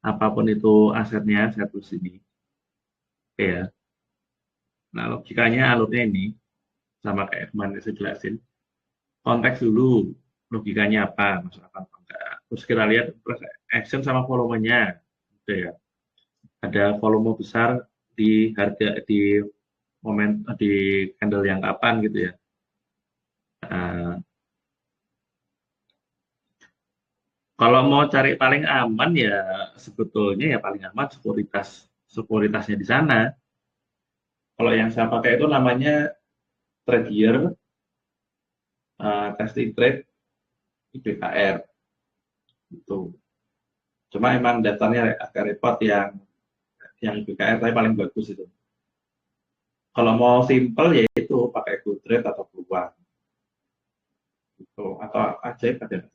apapun itu asetnya saya tulis ini. Oke ya. Nah, logikanya alurnya ini sama kayak kemarin saya jelasin. Konteks dulu logikanya apa, masuk akal apa enggak. Terus kita lihat price action sama volumenya. Gitu ya. Ada volume besar di harga di momen di candle yang kapan gitu ya. Nah, kalau mau cari paling aman ya sebetulnya ya paling aman sekuritasnya di sana. Kalau yang saya pakai itu namanya Tradier Testing Trade IBKR itu. Cuma emang datanya agak repot yang IBKR tapi paling bagus itu. Kalau mau simple ya itu pakai GoTrade atau Peluang gitu. Atau Ajaib ada.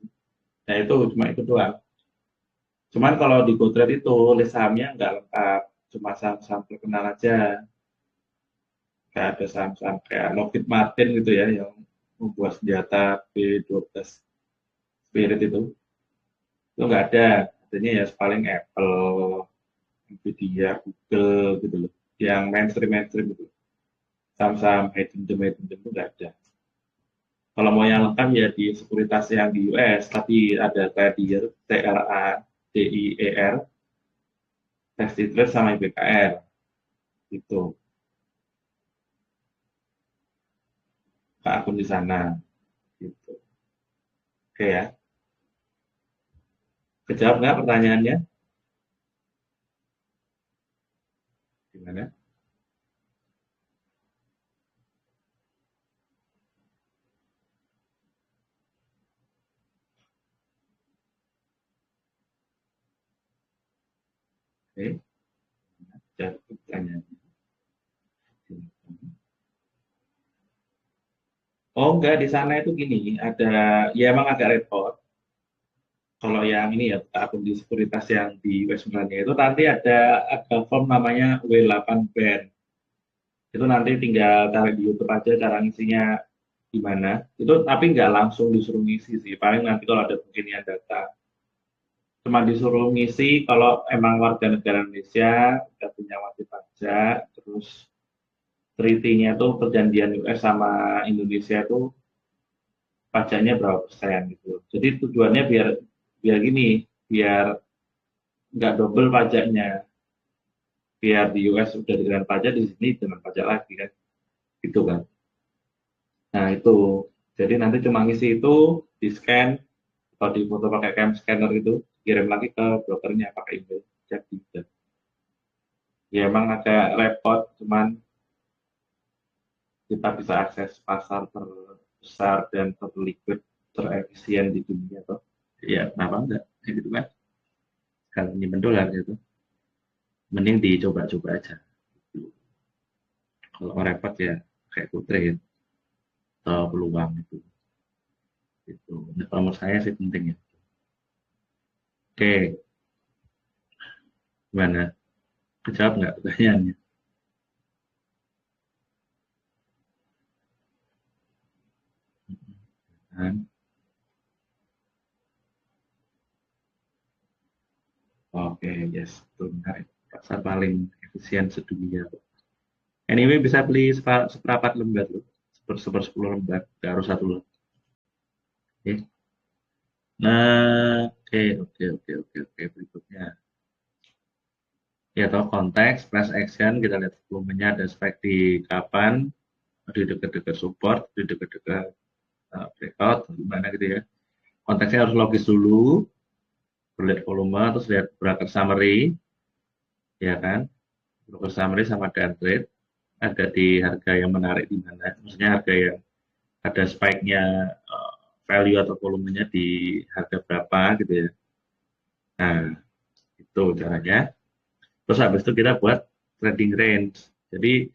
Nah itu cuma itu doang. Cuman kalau di GoTrade itu list sahamnya nggak lengkap, cuma saham-saham terkenal aja. Kayak ada saham-saham kayak Lockheed Martin gitu ya, yang membuat senjata B-12 Spirit itu nggak ada. Artinya ya paling Apple, Nvidia, Google gitu loh. Yang mainstream gitu. Saham-saham hidden gem itu nggak ada. Kalau mau yang lengkap ya di sekuritas yang di US, tapi ada Tradier, TRADIER, Trade sama IBKR gitu. Ke akun di sana gitu. Oke ya. Kejawab nggak pertanyaannya? Gimana? Oke, jawab pertanyaannya. Oh enggak, di sana itu gini, ada ya emang agak repot. Kalau yang ini ya akun di sekuritas yang di Westminster itu nanti ada form namanya W8 band. Itu nanti tinggal cari di YouTube aja cara ngisinya gimana. Itu tapi nggak langsung disuruh ngisi sih. Paling nanti kalau ada beginian data. Cuma disuruh ngisi kalau emang warga negara Indonesia, udah punya wajib pajak, terus treaty-nya tuh perjanjian US sama Indonesia tuh pajaknya berapa persen gitu. Jadi tujuannya biar biar gini, biar nggak double pajaknya. Biar di US udah dengan pajak, di sini dengan pajak lagi kan. Gitu kan. Nah itu, jadi nanti cuma ngisi itu, di scan, atau di foto pakai cam scanner itu, kirim lagi ke brokernya pakai email. Jadi, ya emang agak repot, cuman kita bisa akses pasar terbesar dan terliquid, terefisien di dunia toh. Ya, kenapa enggak? Ya, gitu kan. Kalau ini dolar gitu, mending dicoba-coba aja. Kalau repot ya kayak putri atau peluang itu. Itu. Nah, kalau menurut saya sih penting ya. Oke, gimana? Kejawab nggak pertanyaannya? Kan? Oke, yes, itu menarik. Pasar paling efisien sedunia. Anyway, bisa beli seperapat lembar loh. Sepuluh lembar, nggak harus satu lembar. Oke. Nah, oke. Berikutnya. Ya, tahu konteks, price action, kita lihat volumenya ada spike di kapan, di dekat-dekat support, di dekat-dekat breakout, gimana gitu ya. Konteksnya harus logis dulu, lihat volume, terus lihat broker summary, ya kan. Broker summary sama dan trade, ada di harga yang menarik di mana, maksudnya harga yang ada spike-nya value atau volumenya di harga berapa gitu ya. Nah, itu caranya. Terus habis itu kita buat trading range. Jadi,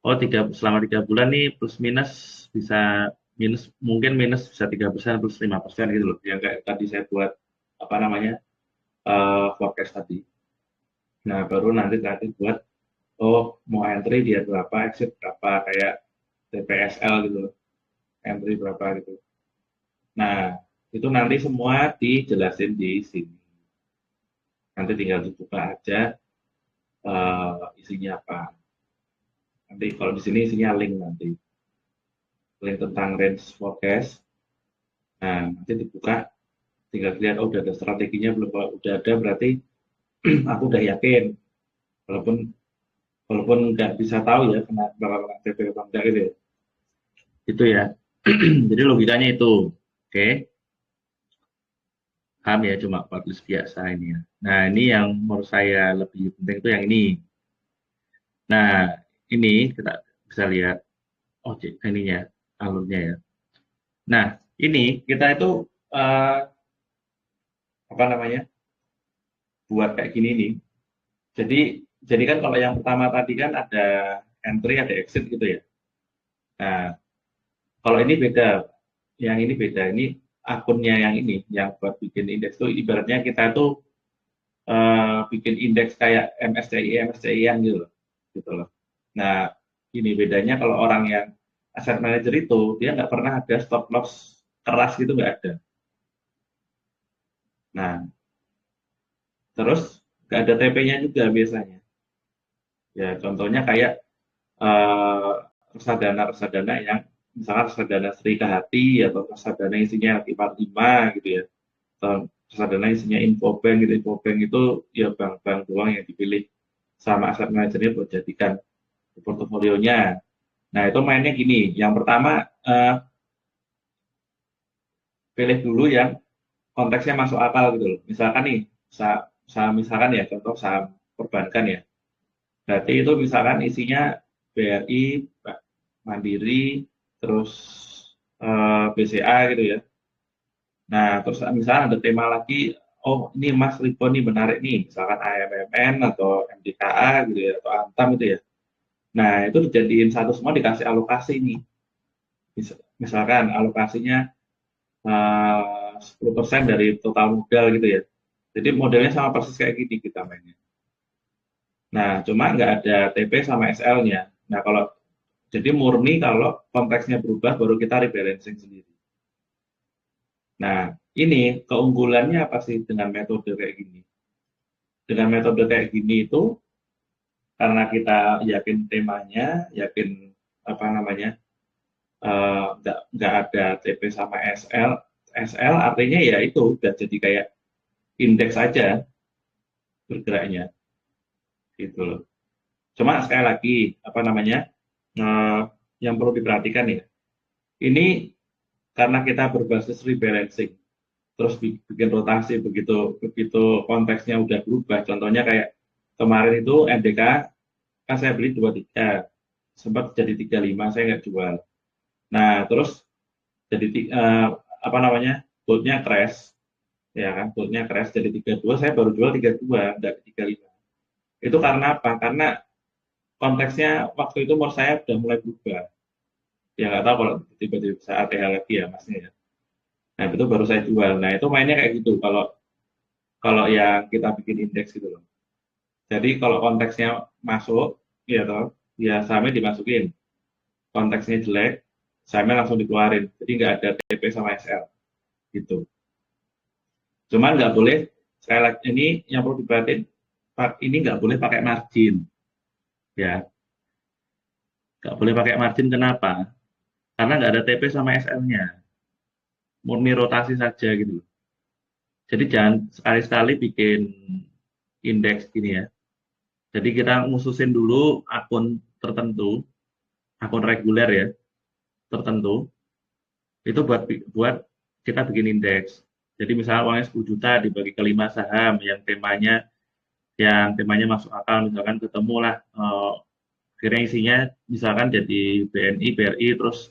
oh selama 3 bulan nih plus minus bisa minus mungkin minus bisa 3% plus 5% gitu loh. Yang kayak tadi saya buat apa namanya forecast tadi. Nah, baru nanti buat oh mau entry dia berapa, exit berapa kayak TPSL gitu loh. Entry berapa gitu. Nah, itu nanti semua dijelasin di sini. Nanti tinggal dibuka aja isinya apa. Nanti kalau di sini isinya link nanti. Link tentang range forecast. Nah, nanti dibuka, tinggal lihat, oh udah ada strateginya belum? Kalau udah ada berarti aku udah yakin. Walaupun walaupun nggak bisa tahu ya bakal kena TP apa enggak gitu ya. Itu ya. Jadi logikanya itu. Oke. Paham ya, cuma publish biasa ini ya. Nah, ini yang menurut saya lebih penting itu yang ini. Nah, ini kita bisa lihat, oh ininya, alurnya ya. Nah, ini kita itu eh, apa namanya buat kayak gini nih. Jadi kan kalau yang pertama tadi kan ada entry, ada exit gitu ya. Nah, kalau ini beda, yang ini beda. Ini akunnya yang ini, yang buat bikin indeks itu ibaratnya kita tuh bikin indeks kayak MSCI yang gitu loh. Gitu loh. Nah, ini bedanya kalau orang yang asset manager itu dia nggak pernah ada stop loss keras gitu, nggak ada. Nah, terus nggak ada TP-nya juga biasanya. Ya, contohnya kayak eh, reksadana yang misalkan reksadana Sri Kahati atau reksadana isinya laki 45 gitu ya. Atau reksadana isinya Infobank gitu. Infobank itu ya bank-bank doang yang dipilih sama aset manajernya buat jadikan portofolionya. Nah, itu mainnya gini. Yang pertama, pilih dulu yang konteksnya masuk akal gitu loh. Misalkan nih, saham misalkan ya, contoh saham perbankan ya. Berarti itu misalkan isinya BRI, Mandiri, terus BCA gitu ya. Nah, terus misalnya ada tema lagi, oh ini Mas Riko nih menarik nih, misalkan AMMN atau MDKA gitu ya, atau Antam gitu ya. Nah, itu dijadiin satu semua dikasih alokasi nih. Misalkan alokasinya 10% dari total modal gitu ya. Jadi modelnya sama persis kayak gini kita mainnya. Nah, cuma nggak ada TP sama SL-nya. Nah, kalau jadi murni kalau konteksnya berubah baru kita rebalancing sendiri. Nah, ini keunggulannya apa sih dengan metode kayak gini? Dengan metode kayak gini itu karena kita yakin temanya, yakin apa namanya, nggak ada TP sama SL. SL artinya ya itu udah jadi kayak indeks aja bergeraknya gitu loh. Cuma sekali lagi apa namanya eh, yang perlu diperhatikan ya, ini karena kita berbasis rebalancing, terus bikin rotasi begitu begitu konteksnya udah berubah. Contohnya kayak kemarin itu MDK kan saya beli 23, sempat jadi 35 saya nggak jual. Nah terus jadi apa namanya goldnya crash, ya kan goldnya crash jadi 32, saya baru jual 32 nggak 35. Itu karena apa? Karena konteksnya waktu itu menurut saya udah mulai berubah. Ya nggak tahu kalau tiba-tiba bisa ATH lagi ya masnya ya. Nah itu baru saya jual. Nah itu mainnya kayak gitu. Kalau kalau yang kita bikin indeks gitu loh. Jadi kalau konteksnya masuk, ya toh, ya sahamnya dimasukin. Konteksnya jelek, sahamnya langsung dikeluarin. Jadi nggak ada TP sama SL gitu. Cuman nggak boleh sekali lagi ini yang perlu diperhatiin, ini nggak boleh pakai margin, ya. Nggak boleh pakai margin kenapa? Karena nggak ada TP sama SL-nya. Murni rotasi saja gitu loh. Jadi jangan sekali-sekali bikin indeks gini ya. Jadi kita ngususin dulu akun tertentu, akun reguler ya, tertentu. Itu buat kita bikin indeks. Jadi misalnya uangnya 10 juta dibagi ke 5 saham yang temanya masuk akal, misalkan ketemu lah kira isinya misalkan jadi BNI, BRI, terus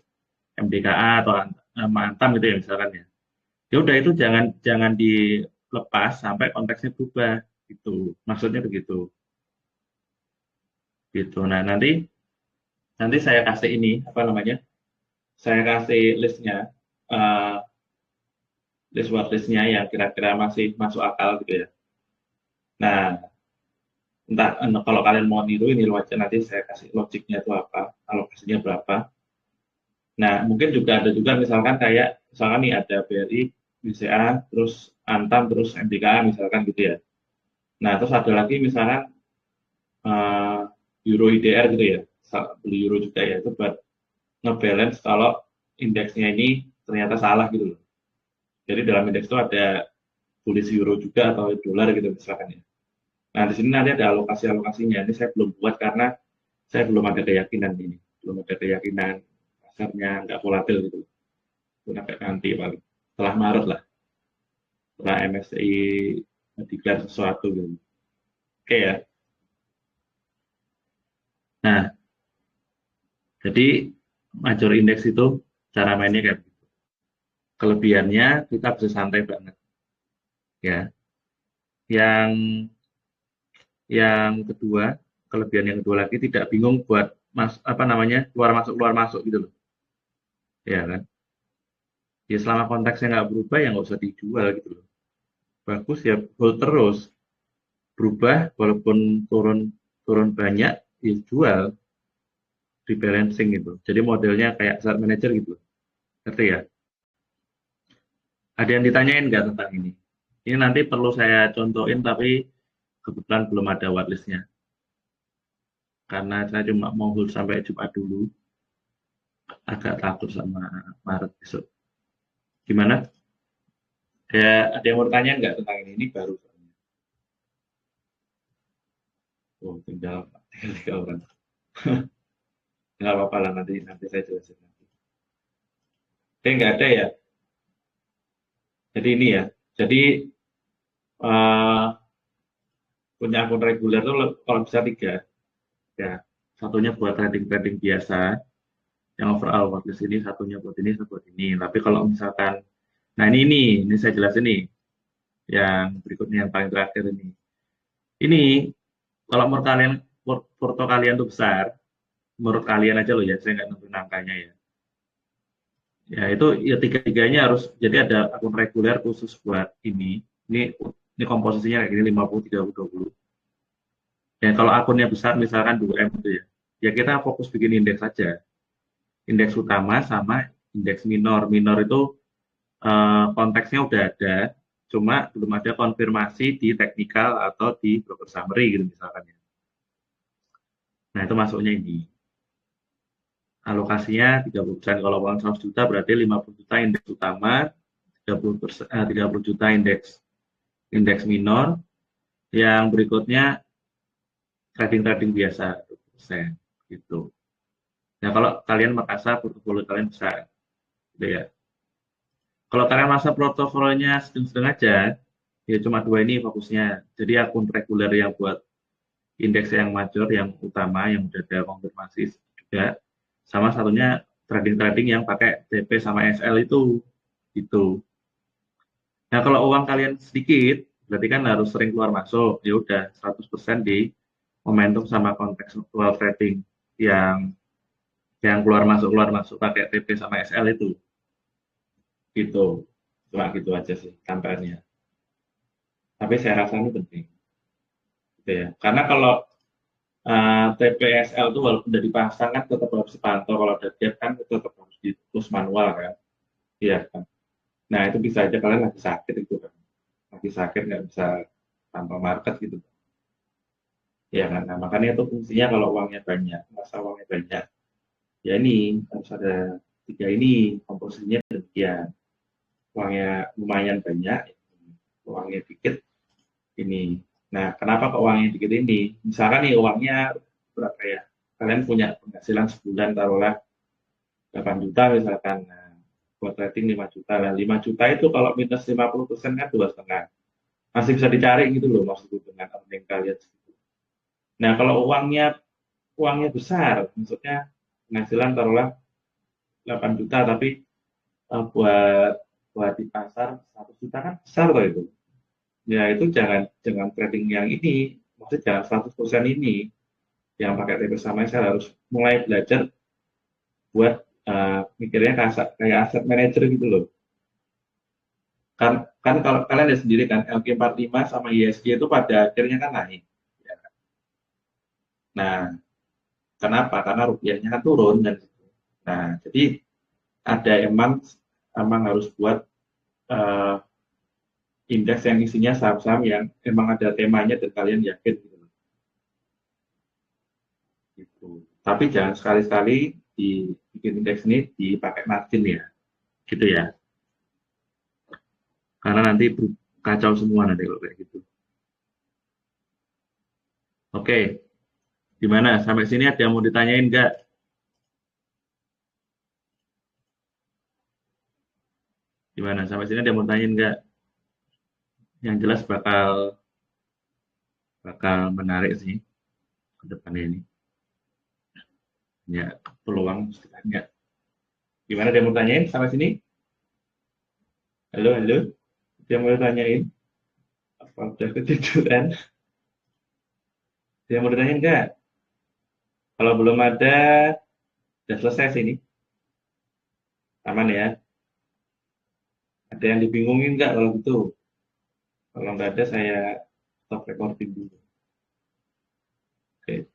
MDKA atau Antam gitu ya misalkan ya. Ya udah itu jangan jangan di lepas sampai konteksnya berubah gitu. Maksudnya begitu. Gitu. Nah, nanti saya kasih ini apa namanya? Saya kasih listnya, eh, list listnya yang kira-kira masih masuk akal gitu ya. Nah, entah kalau kalian mau niru ini aja, nanti saya kasih logiknya itu apa, alokasinya berapa. Nah, mungkin juga ada juga misalkan kayak misalkan nih ada BRI, BCA, terus Antam, terus MDKA misalkan gitu ya. Nah, terus ada lagi misalkan eh, Euro IDR gitu ya, beli Euro juga ya, itu buat ngebalance kalau indeksnya ini ternyata salah gitu loh. Jadi dalam indeks itu ada tulis Euro juga atau dolar gitu misalkan ya. Nah, di sini nanti ada alokasi-alokasinya. Ini saya belum buat karena saya belum ada keyakinan ini. Belum ada keyakinan pasarnya nggak volatil gitu. Itu nanti paling setelah Maret lah. Setelah MSCI declare sesuatu gitu. Oke ya. Nah, jadi major index itu cara mainnya kayak gitu. Kelebihannya kita bisa santai banget ya. Yang kedua, kelebihan yang kedua lagi tidak bingung buat apa namanya keluar masuk gitu loh. Ya kan? Ya selama konteksnya nggak berubah ya nggak usah dijual gitu loh. Bagus ya hold terus, berubah walaupun turun turun banyak ya jual, rebalancing gitu. Jadi modelnya kayak chart manager gitu, ngerti ya? Ada yang ditanyain nggak tentang ini? Ini nanti perlu saya contohin tapi kebetulan belum ada whitelistnya karena saya cuma mau hold sampai Jumat dulu, agak takut sama Maret besok. Gimana? Ada yang mau tanya nggak tentang ini? Ini baru. Oh, tinggal 3 orang. Nggak apa-apa lah nanti saya jelasin nanti. Oke, nggak ada ya. Jadi ini ya. Jadi eh, punya akun reguler tuh kalau bisa 3 ya. Satunya buat trading biasa, yang overall watchlist ini, satunya buat ini, satu buat ini. Tapi kalau misalkan, nah ini saya jelasin nih, yang berikutnya yang paling terakhir ini. Ini kalau menurut kalian, porto kalian tuh besar, menurut kalian aja loh ya, saya nggak nentuin angkanya ya. Ya itu ya tiga-tiganya harus jadi ada akun reguler khusus buat ini. Ini komposisinya kayak gini 50 30 20. Ya kalau akunnya besar misalkan 2M itu ya. Ya kita fokus bikin indeks saja. Indeks utama sama indeks minor. Minor itu konteksnya udah ada, cuma belum ada konfirmasi di technical atau di broker summary gitu misalkan ya. Nah, itu masuknya ini. Alokasinya 30%. Kalau uang 100 juta berarti 50 juta indeks utama, 30 juta indeks indeks minor, yang berikutnya trading-trading biasa 20% gitu. Nah, kalau kalian merasa portofolio kalian besar, gitu ya. Kalau kalian merasa portofolionya sedang-sedang aja, ya cuma 2 ini fokusnya. Jadi akun reguler yang buat indeks yang major, yang utama, yang udah ada konfirmasi juga, sama satunya trading-trading yang pakai TP sama SL itu, gitu. Nah, kalau uang kalian sedikit, berarti kan harus sering keluar masuk. Ya udah 100% di momentum sama konteks trading yang keluar masuk pakai TP sama SL itu. Gitu. Cuma gitu aja sih kampanye. Tapi saya rasa ini penting. Gitu ya. Karena kalau TPSL itu walaupun udah dipasang kan tetap harus dipantau kalau ada gap kan tetap harus terus manual kan, iya kan. Nah itu bisa aja kalian lagi sakit itu kan, lagi sakit nggak bisa tanpa market gitu, ya kan. Nah makanya itu fungsinya kalau uangnya banyak, masa uangnya banyak, ya ini harus ada 3 ini komposisinya demikian. Uangnya lumayan banyak, uangnya dikit ini. Nah kenapa kok uangnya dikit ini? Misalkan nih uangnya berapa ya? Kalian punya penghasilan sebulan taruhlah 8 juta misalkan. Nah, buat trading 5 juta. Nah, 5 juta itu kalau minus 50% kan 2,5. Masih bisa dicari gitu loh maksudku dengan earning kalian segitu. Nah, kalau uangnya besar, maksudnya penghasilan taruhlah 8 juta tapi buat buat di pasar 100 juta kan besar loh itu. Ya itu jangan jangan trading yang ini, maksudnya jangan 100% ini yang pakai TP sama. Saya harus mulai belajar buat mikirnya kayak aset manager gitu loh. Kan kan kalau kalian lihat sendiri kan LQ45 sama ISG itu pada akhirnya kan naik. Ya. Nah, kenapa? Karena rupiahnya kan turun dan nah, jadi ada emang harus buat eh, indeks yang isinya saham-saham yang emang ada temanya dan kalian yakin gitu loh. Gitu. Tapi jangan sekali-sekali bikin indeks ini dipakai margin ya, gitu ya. Karena nanti kacau semua nanti kalau kayak gitu. Oke, gimana? Sampai sini ada yang mau ditanyain nggak? Gimana? Sampai sini ada yang mau tanyain nggak? Yang jelas bakal bakal menarik sih ke depannya ini. Ya, peluang setidaknya. Gimana ada yang mau tanyain sampai sini? Halo, halo. Ada yang mau tanyain? Apa udah ketiduran? Ada yang mau ditanyain nggak? Kalau belum ada, udah selesai sih ini. Aman ya. Ada yang dibingungin nggak kalau gitu? Kalau nggak ada, saya stop recording dulu. Oke.